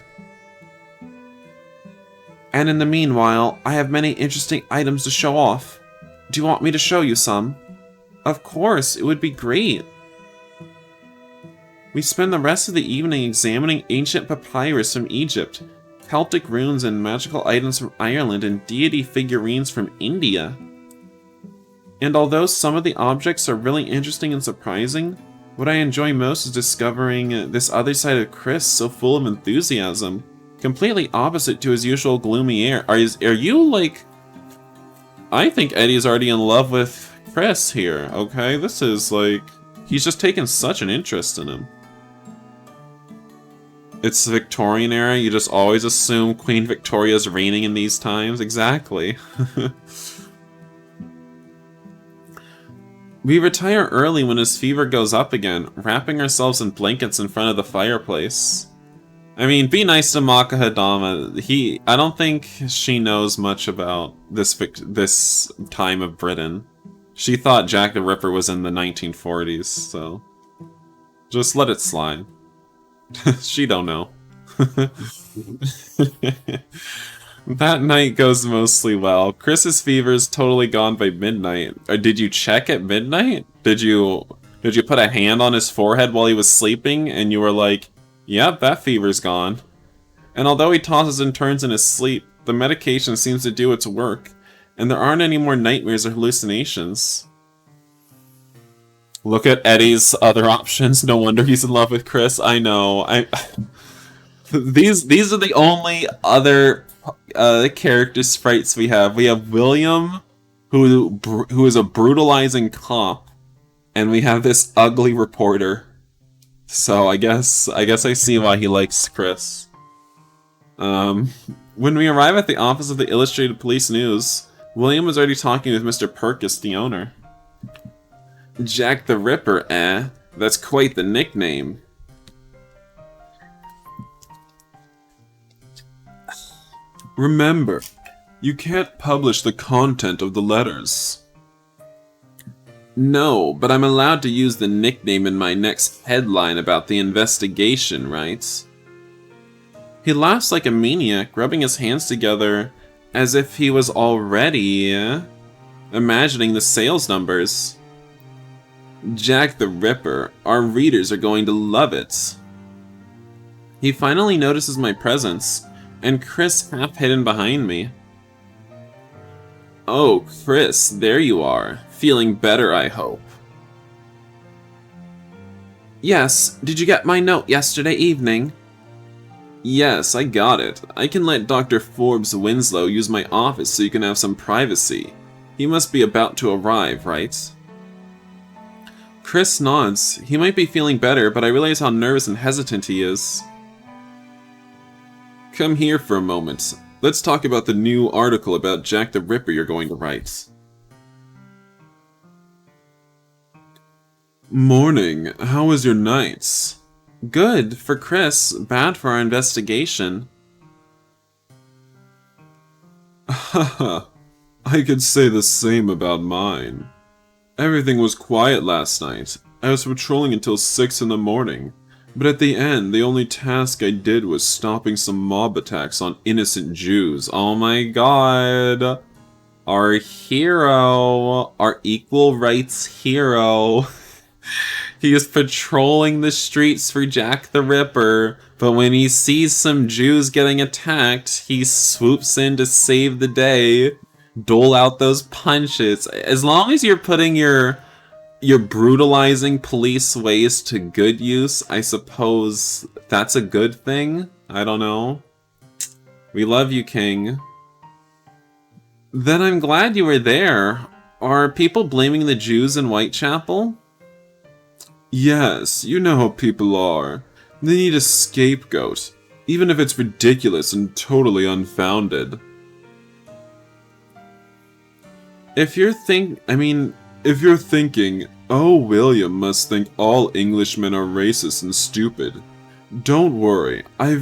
And in the meanwhile, I have many interesting items to show off. Do you want me to show you some? Of course, it would be great. We spend the rest of the evening examining ancient papyrus from Egypt, Celtic runes and magical items from Ireland, and deity figurines from India. And although some of the objects are really interesting and surprising, what I enjoy most is discovering this other side of Chris so full of enthusiasm, completely opposite to his usual gloomy air. Are you like... I think Eddie's already in love with Chris here, okay? This is like... He's just taken such an interest in him. It's the Victorian era, you just always assume Queen Victoria's reigning in these times. Exactly. We retire early when his fever goes up again, wrapping ourselves in blankets in front of the fireplace. I mean, be nice to Maka Hadama. I don't think she knows much about this time of Britain. She thought Jack the Ripper was in the 1940s, so just let it slide. She don't know. That night goes mostly well. Chris's fever's totally gone by midnight. Or did you check at midnight? Did you put a hand on his forehead while he was sleeping and you were like, "Yep, that fever's gone." And although he tosses and turns in his sleep, the medication seems to do its work, and there aren't any more nightmares or hallucinations. Look at Eddie's other options. No wonder he's in love with Chris. I know. These are the only other character sprites we have. We have William, who is a brutalizing cop, and we have this ugly reporter. So I guess I see why he likes Chris. When we arrive at the office of the Illustrated Police News, William was already talking with Mr. Purkis, the owner. Jack the Ripper, eh? That's quite the nickname. Remember, you can't publish the content of the letters. No, but I'm allowed to use the nickname in my next headline about the investigation, right? He laughs like a maniac, rubbing his hands together as if he was already imagining the sales numbers. Jack the Ripper, our readers are going to love it. He finally notices my presence, and Chris half hidden behind me. Oh, Chris, there you are. Feeling better, I hope. Yes, did you get my note yesterday evening? Yes, I got it. I can let Dr. Forbes Winslow use my office so you can have some privacy. He must be about to arrive, right? Chris nods. He might be feeling better, but I realize how nervous and hesitant he is. Come here for a moment. Let's talk about the new article about Jack the Ripper you're going to write. Morning. How was your night? Good for Chris, bad for our investigation. Haha, I could say the same about mine. Everything was quiet last night. I was patrolling until 6 in the morning. But at the end, the only task I did was stopping some mob attacks on innocent Jews. Oh my god. Our hero. Our equal rights hero. He is patrolling the streets for Jack the Ripper, but when he sees some Jews getting attacked, he swoops in to save the day, dole out those punches. As long as you're putting your brutalizing police ways to good use, I suppose that's a good thing? I don't know. We love you, King. Then I'm glad you were there. Are people blaming the Jews in Whitechapel? Yes, you know how people are. They need a scapegoat, even if it's ridiculous and totally unfounded. If you're thinking, oh, William must think all Englishmen are racist and stupid. Don't worry, I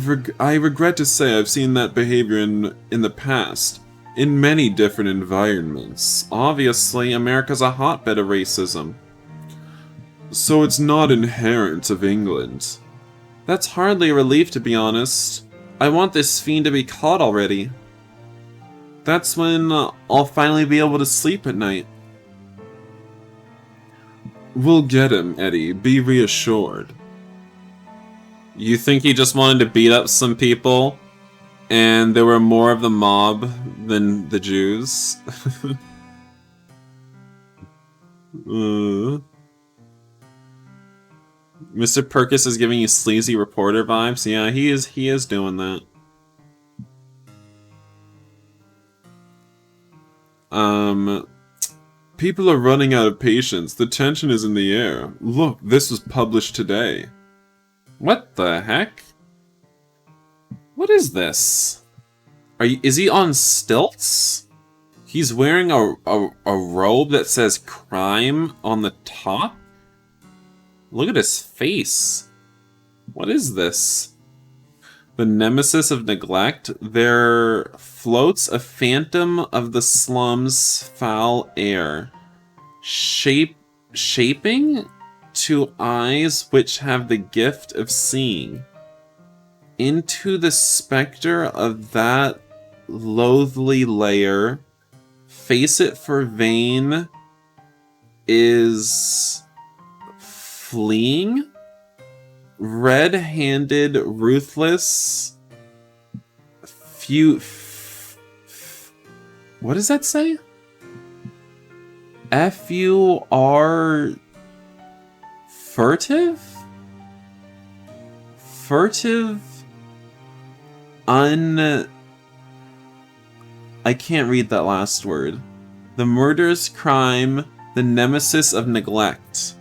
regret to say I've seen that behavior in the past, in many different environments. Obviously, America's a hotbed of racism. So it's not inherent of England. That's hardly a relief, to be honest. I want this fiend to be caught already. That's when I'll finally be able to sleep at night. We'll get him, Eddie. Be reassured. You think he just wanted to beat up some people, and there were more of the mob than the Jews? Mr. Purkis is giving you sleazy reporter vibes. Yeah, he is doing that. People are running out of patience. The tension is in the air. Look, this was published today. What the heck? What is this? Is he on stilts? He's wearing a robe that says crime on the top? Look at his face. What is this? The nemesis of neglect. There floats a phantom of the slum's foul air, shaping to eyes which have the gift of seeing. Into the spectre of that loathly lair, face it for vain is fleeing. Red-handed, ruthless, what does that say? F-U-R... Furtive? Furtive... I can't read that last word. The murderous crime, the nemesis of neglect.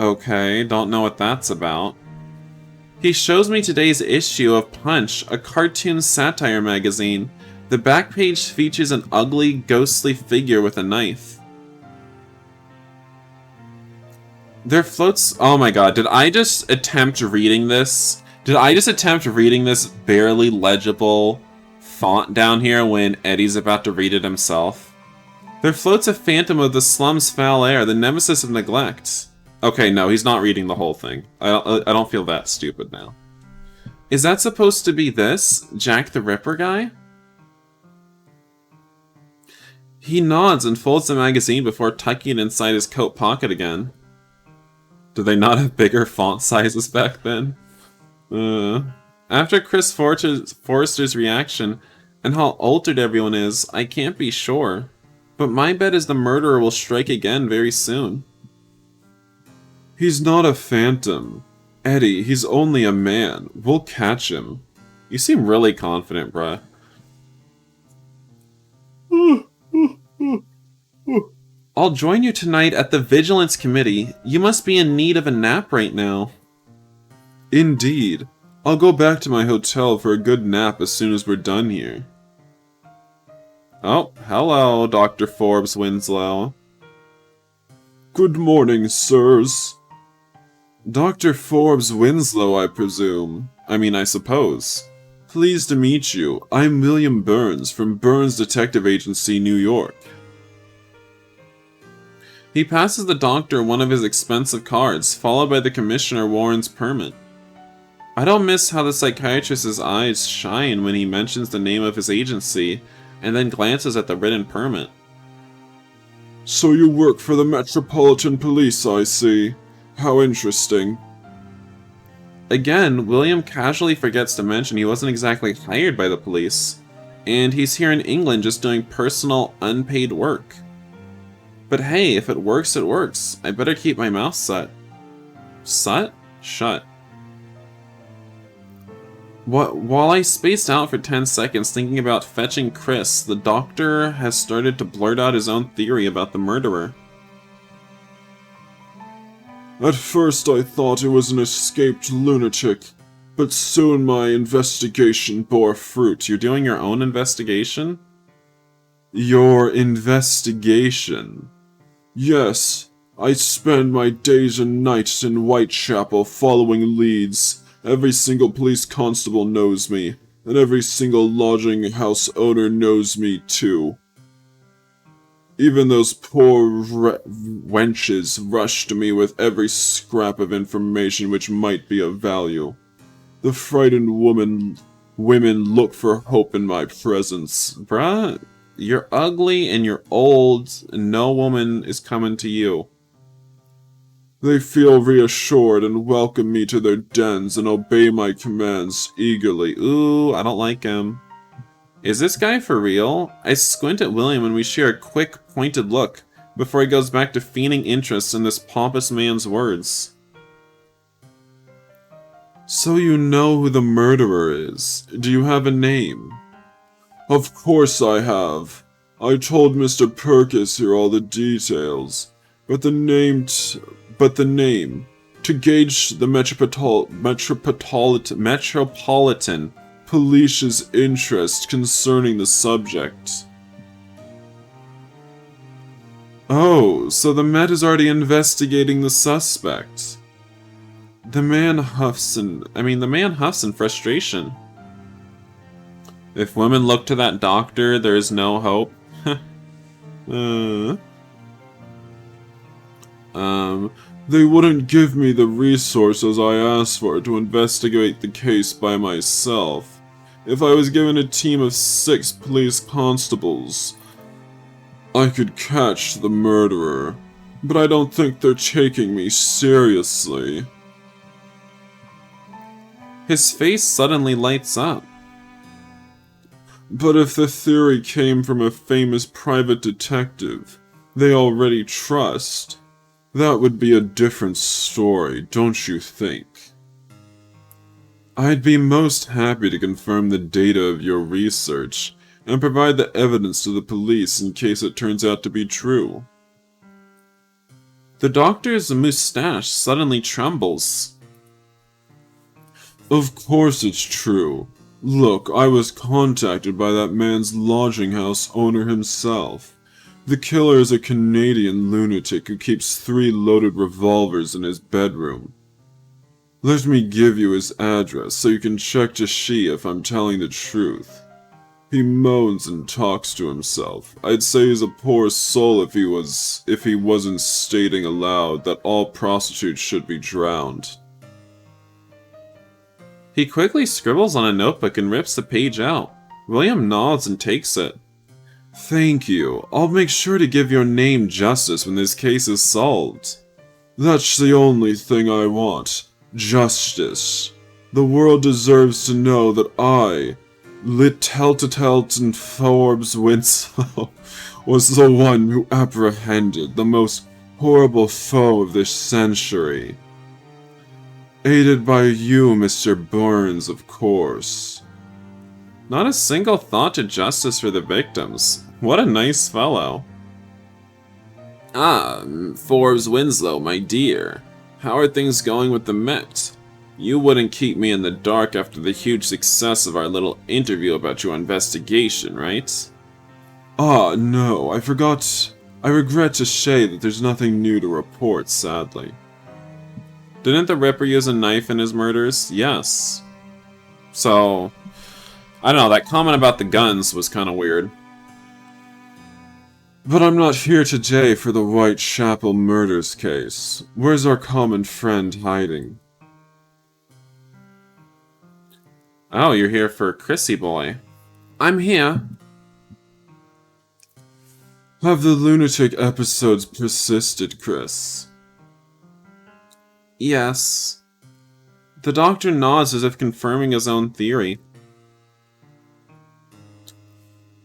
Okay, don't know what that's about. He shows me today's issue of Punch, a cartoon satire magazine. The back page features an ugly, ghostly figure with a knife. There floats... Oh my god, did I just attempt reading this? Did I just attempt reading this barely legible font down here when Eddie's about to read it himself? There floats a phantom of the slum's foul air, the nemesis of neglect. Okay, no, he's not reading the whole thing. I don't feel that stupid now. Is that supposed to be this? Jack the Ripper guy? He nods and folds the magazine before tucking it inside his coat pocket again. Do they not have bigger font sizes back then? After Chris Forrester's reaction and how altered everyone is, I can't be sure. But my bet is the murderer will strike again very soon. He's not a phantom. Eddie, he's only a man. We'll catch him. You seem really confident, bruh. I'll join you tonight at the Vigilance Committee. You must be in need of a nap right now. Indeed. I'll go back to my hotel for a good nap as soon as we're done here. Oh, hello, Dr. Forbes Winslow. Good morning, sirs. Dr. Forbes Winslow, I presume. I suppose. Pleased to meet you. I'm William Burns from Burns Detective Agency, New York. He passes the doctor one of his expensive cards, followed by the Commissioner Warren's permit. I don't miss how the psychiatrist's eyes shine when he mentions the name of his agency, and then glances at the written permit. So you work for the Metropolitan Police, I see. How interesting. Again, William casually forgets to mention he wasn't exactly hired by the police, and he's here in England just doing personal, unpaid work. But hey, if it works, it works. I better keep my mouth shut. Shut. While I spaced out for 10 seconds thinking about fetching Chris, the doctor has started to blurt out his own theory about the murderer. At first I thought it was an escaped lunatic, but soon my investigation bore fruit. You're doing your own investigation? Your investigation? Yes, I spend my days and nights in Whitechapel following leads. Every single police constable knows me, and every single lodging house owner knows me too. Even those poor wenches rush to me with every scrap of information which might be of value. The frightened women look for hope in my presence. Bruh, you're ugly and you're old, and no woman is coming to you. They feel reassured and welcome me to their dens and obey my commands eagerly. Ooh, I don't like him. Is this guy for real? I squint at William and we share a quick, pointed look before he goes back to feigning interest in this pompous man's words. So you know who the murderer is. Do you have a name? Of course I have. I told Mr. Purkis here all the details. But the name, to gauge the Metropolitan Police's interest concerning the subject. Oh, so the Met is already investigating the suspect. The man huffs in frustration. If women look to that doctor, there is no hope. They wouldn't give me the resources I asked for to investigate the case by myself. If I was given a team of 6 police constables, I could catch the murderer. But I don't think they're taking me seriously. His face suddenly lights up. But if the theory came from a famous private detective they already trust, that would be a different story, don't you think? I'd be most happy to confirm the data of your research and provide the evidence to the police in case it turns out to be true. The doctor's mustache suddenly trembles. Of course it's true. Look, I was contacted by that man's lodging house owner himself. The killer is a Canadian lunatic who keeps 3 loaded revolvers in his bedroom. Let me give you his address so you can check to see if I'm telling the truth. He moans and talks to himself. I'd say he's a poor soul if he wasn't stating aloud that all prostitutes should be drowned. He quickly scribbles on a notebook and rips the page out. William nods and takes it. Thank you. I'll make sure to give your name justice when this case is solved. That's the only thing I want. Justice. The world deserves to know that I, Litteltelton Forbes Winslow, was the one who apprehended the most horrible foe of this century. Aided by you, Mr. Burns, of course. Not a single thought to justice for the victims. What a nice fellow. Ah, Forbes Winslow, my dear. How are things going with the Met? You wouldn't keep me in the dark after the huge success of our little interview about your investigation, right? Ah, no, I forgot. I regret to say that there's nothing new to report, sadly. Didn't the Ripper use a knife in his murders? Yes. So, I don't know, that comment about the guns was kind of weird. But I'm not here today for the Whitechapel murders case. Where's our common friend hiding? Oh, you're here for Chrissy Boy. I'm here. Have the lunatic episodes persisted, Chris? Yes. The doctor nods as if confirming his own theory.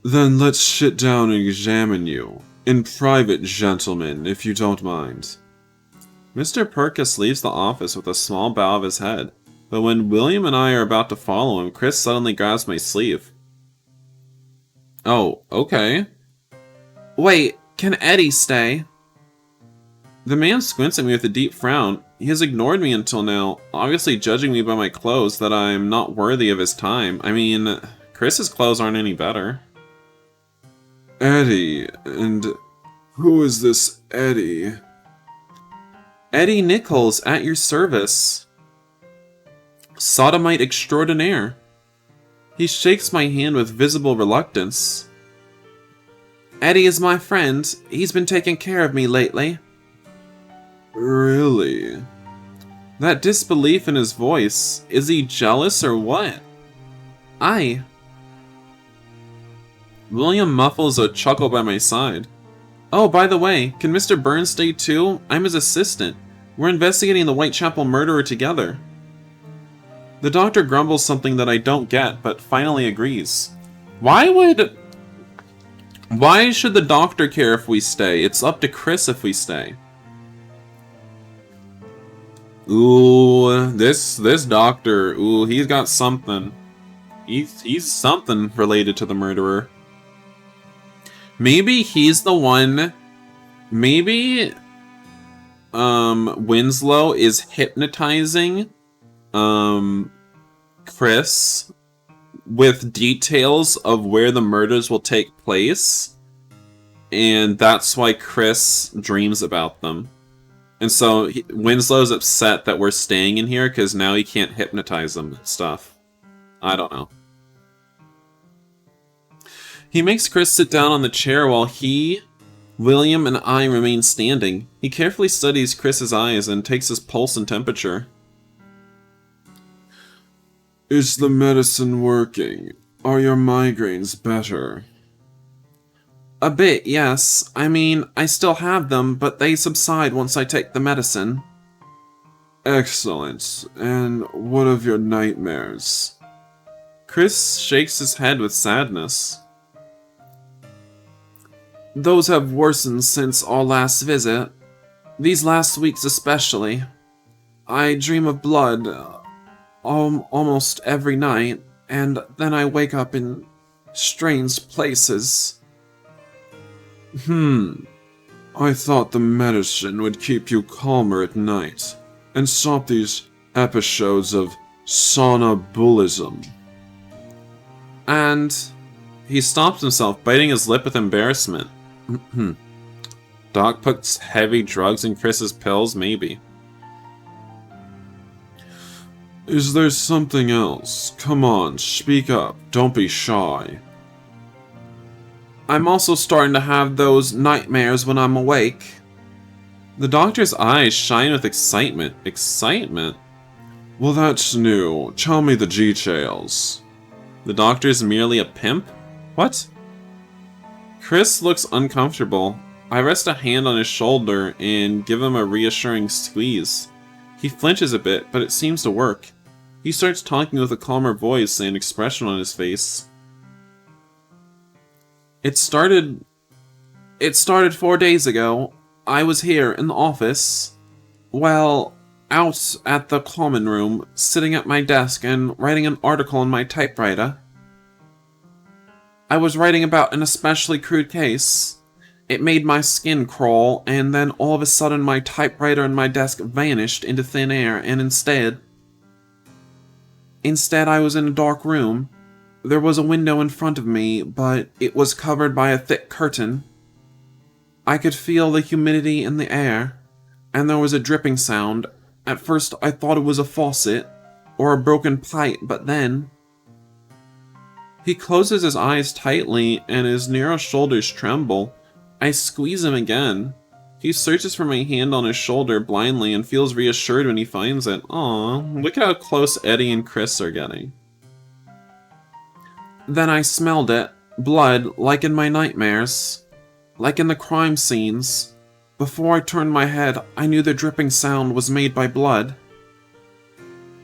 Then let's sit down and examine you. In private, gentlemen, if you don't mind. Mr. Purkis leaves the office with a small bow of his head, but when William and I are about to follow him, Chris suddenly grabs my sleeve. Oh, okay. Wait, can Eddie stay? The man squints at me with a deep frown. He has ignored me until now, obviously judging me by my clothes that I'm not worthy of his time. I mean, Chris's clothes aren't any better. Eddie, and who is this Eddie? Eddie Nichols, at your service. Sodomite extraordinaire. He shakes my hand with visible reluctance. Eddie is my friend. He's been taking care of me lately. Really? That disbelief in his voice. Is he jealous or what? Aye. William muffles a chuckle by my side. Oh, by the way, can Mr. Burns stay too? I'm his assistant. We're investigating the Whitechapel murderer together. The doctor grumbles something that I don't get, but finally agrees. Why should the doctor care if we stay? It's up to Chris if we stay. Ooh, this doctor, ooh, he's got something. He's something related to the murderer. Maybe he's the one. Maybe Winslow is hypnotizing Chris with details of where the murders will take place. and that's why Chris dreams about them. And so Winslow's upset that we're staying in here because now he can't hypnotize them and stuff. I don't know. He makes Chris sit down on the chair while he, William, and I remain standing. He carefully studies Chris's eyes and takes his pulse and temperature. Is the medicine working? Are your migraines better? A bit, yes. I mean, I still have them, but they subside once I take the medicine. Excellent. And what of your nightmares? Chris shakes his head with sadness. Those have worsened since our last visit. These last weeks especially. I dream of blood almost every night, and then I wake up in strange places. I thought the medicine would keep you calmer at night, and stop these episodes of somnambulism. And he stops himself, biting his lip with embarrassment. Doc puts heavy drugs in Chris's pills? Maybe. Is there something else? Come on, speak up. Don't be shy. I'm also starting to have those nightmares when I'm awake. The doctor's eyes shine with excitement. Excitement? Well, that's new. Tell me the details. The doctor's merely a pimp? What? Chris looks uncomfortable. I rest a hand on his shoulder and give him a reassuring squeeze. He flinches a bit, but it seems to work. He starts talking with a calmer voice and expression on his face. It started 4 days ago. I was here in the office. Well, out at the common room, sitting at my desk and writing an article on my typewriter. I was writing about an especially crude case. It made my skin crawl, and then all of a sudden my typewriter and my desk vanished into thin air, and instead I was in a dark room. There was a window in front of me, but it was covered by a thick curtain. I could feel the humidity in the air, and there was a dripping sound. At first I thought it was a faucet, or a broken pipe, but then... He closes his eyes tightly, and his narrow shoulders tremble. I squeeze him again. He searches for my hand on his shoulder blindly and feels reassured when he finds it. Aww, look at how close Eddie and Chris are getting. Then I smelled it. Blood, like in my nightmares. Like in the crime scenes. Before I turned my head, I knew the dripping sound was made by blood.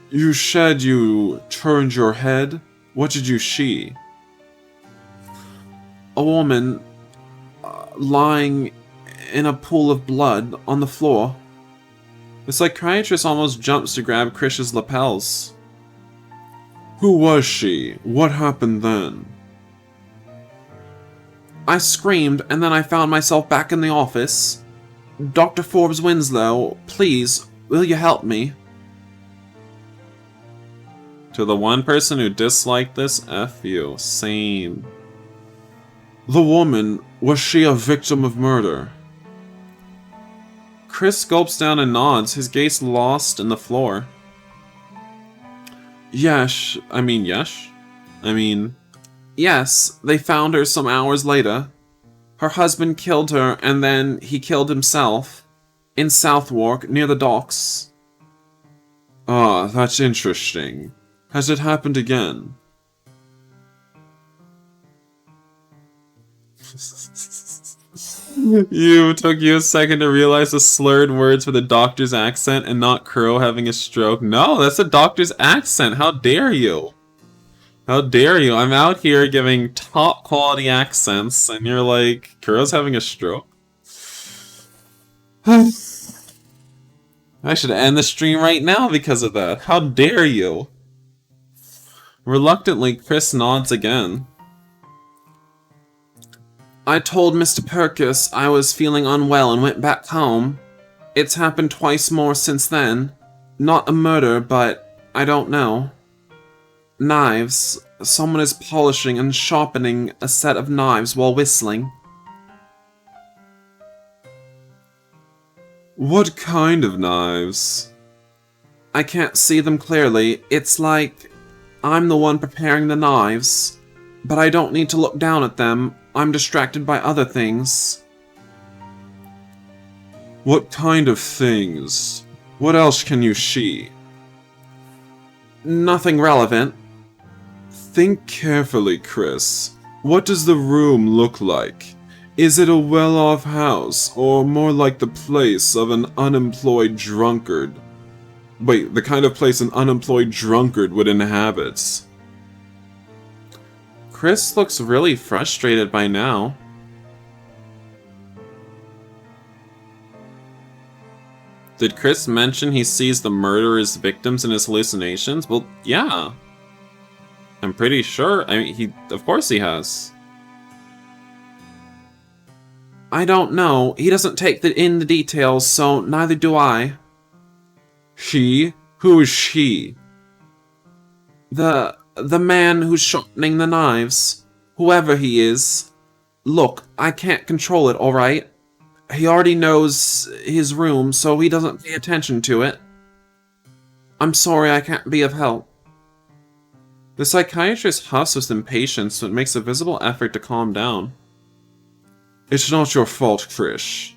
You said you turned your head? What did you see? A woman lying in a pool of blood on the floor. The psychiatrist almost jumps to grab Chris's lapels. Who was she? What happened then? I screamed, and then I found myself back in the office. Dr. Forbes Winslow, please, will you help me? To the one person who disliked this, F you. Same. The woman, was she a victim of murder? Chris gulps down and nods, his gaze lost in the floor. Yes, they found her some hours later. Her husband killed her, and then he killed himself. In Southwark, near the docks. Ah, that's interesting. Has it happened again? Took you a second to realize the slurred words were the doctor's accent and not Crow having a stroke. No, that's the doctor's accent. How dare you? How dare you? I'm out here giving top quality accents and you're like, Crow's having a stroke? I should end the stream right now because of that. How dare you? Reluctantly, Chris nods again. I told Mr. Perkis I was feeling unwell and went back home. It's happened twice more since then. Not a murder, but I don't know. Knives. Someone is polishing and sharpening a set of knives while whistling. What kind of knives? I can't see them clearly. It's like I'm the one preparing the knives, but I don't need to look down at them. I'm distracted by other things. What kind of things? What else can you see? Nothing relevant. Think carefully, Chris. What does the room look like? Is it a well-off house, or more like the place of an unemployed drunkard? Wait, the kind of place an unemployed drunkard would inhabit. Chris looks really frustrated by now. Did Chris mention he sees the murderer's victims in his hallucinations? Well, yeah. I'm pretty sure. I mean, of course he has. I don't know. He doesn't take in the details, so neither do I. She? Who is she? The man who's sharpening the knives. Whoever he is. Look, I can't control it, alright? He already knows his room, so he doesn't pay attention to it. I'm sorry I can't be of help. The psychiatrist huffs with impatience, but makes a visible effort to calm down. It's not your fault, Krish.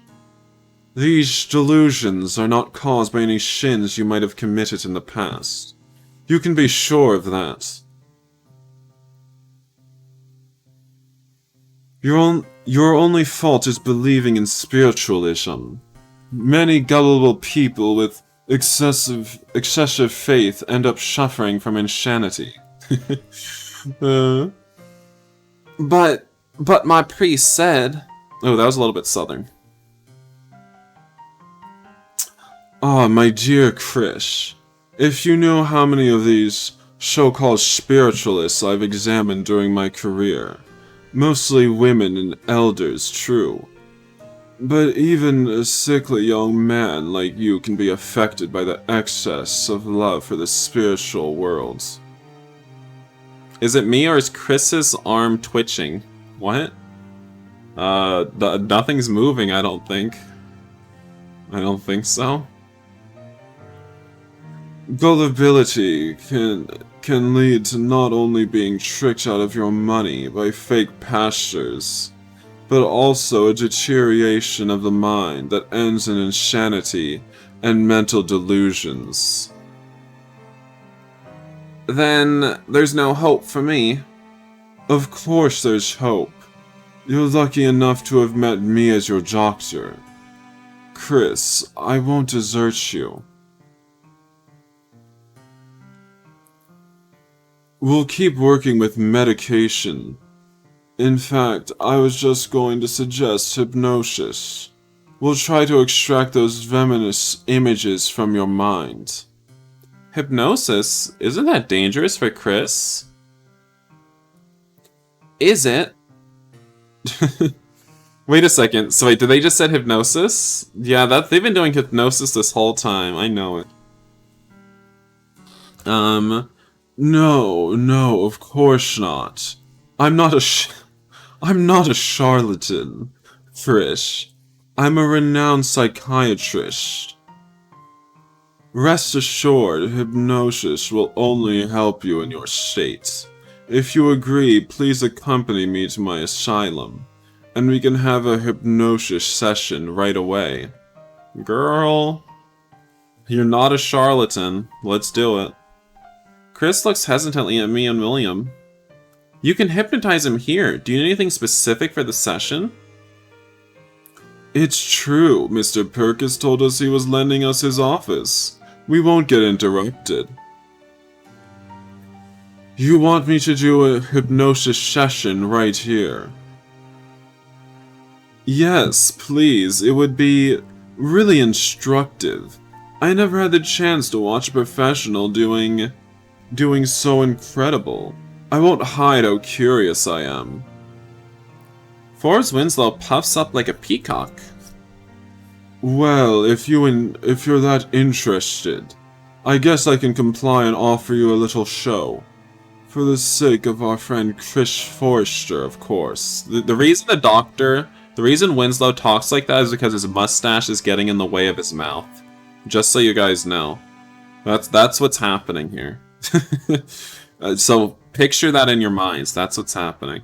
These delusions are not caused by any sins you might have committed in the past. You can be sure of that. Your only fault is believing in spiritualism. Many gullible people with excessive faith end up suffering from insanity. But my priest said... Oh, that was a little bit southern. Ah, my dear Krish. If you knew how many of these so-called spiritualists I've examined during my career. Mostly women and elders, true. But even a sickly young man like you can be affected by the excess of love for the spiritual world. Is it me or is Chris's arm twitching? What? Nothing's moving, I don't think. I don't think so. Gullibility can lead to not only being tricked out of your money by fake pastors, but also a deterioration of the mind that ends in insanity and mental delusions. Then there's no hope for me. Of course there's hope. You're lucky enough to have met me as your doctor. Chris, I won't desert you. We'll keep working with medication. In fact, I was just going to suggest hypnosis. We'll try to extract those venomous images from your mind. Hypnosis? Isn't that dangerous for Chris? Is it? Wait a second. So wait, did they just said hypnosis? Yeah, they've been doing hypnosis this whole time. I know it. No, of course not. I'm not a charlatan, Frisch. I'm a renowned psychiatrist. Rest assured, hypnosis will only help you in your state. If you agree, please accompany me to my asylum, and we can have a hypnosis session right away. Girl, you're not a charlatan. Let's do it. Chris looks hesitantly at me and William. You can hypnotize him here. Do you need anything specific for the session? It's true. Mr. Perkins told us he was lending us his office. We won't get interrupted. You want me to do a hypnosis session right here? Yes, please. It would be really instructive. I never had the chance to watch a professional doing so incredible. I won't hide how curious I am. Forrest Winslow puffs up like a peacock. Well, if you're that interested, I guess I can comply and offer you a little show. For the sake of our friend Krish Forrester, of course. The reason the doctor The reason Winslow talks like that is because his mustache is getting in the way of his mouth. Just so you guys know. That's what's happening here. So picture that in your minds. That's what's happening.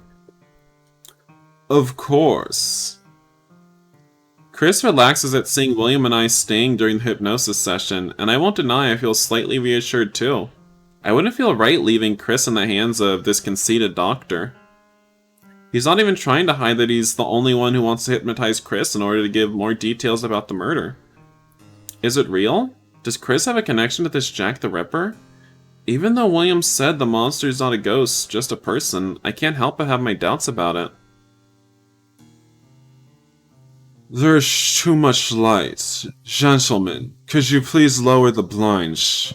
Of course. Chris relaxes at seeing William and I staying during the hypnosis session, and I won't deny I feel slightly reassured too. I wouldn't feel right leaving Chris in the hands of this conceited doctor. He's not even trying to hide that he's the only one who wants to hypnotize Chris in order to give more details about the murder. Is it real? Does Chris have a connection to this Jack the Ripper? Even though William said the monster's not a ghost, just a person, I can't help but have my doubts about it. There's too much light. Gentlemen, could you please lower the blinds?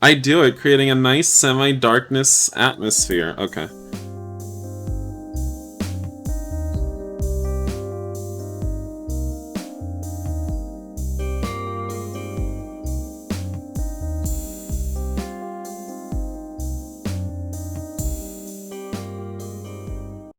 I do it, creating a nice semi-darkness atmosphere. Okay.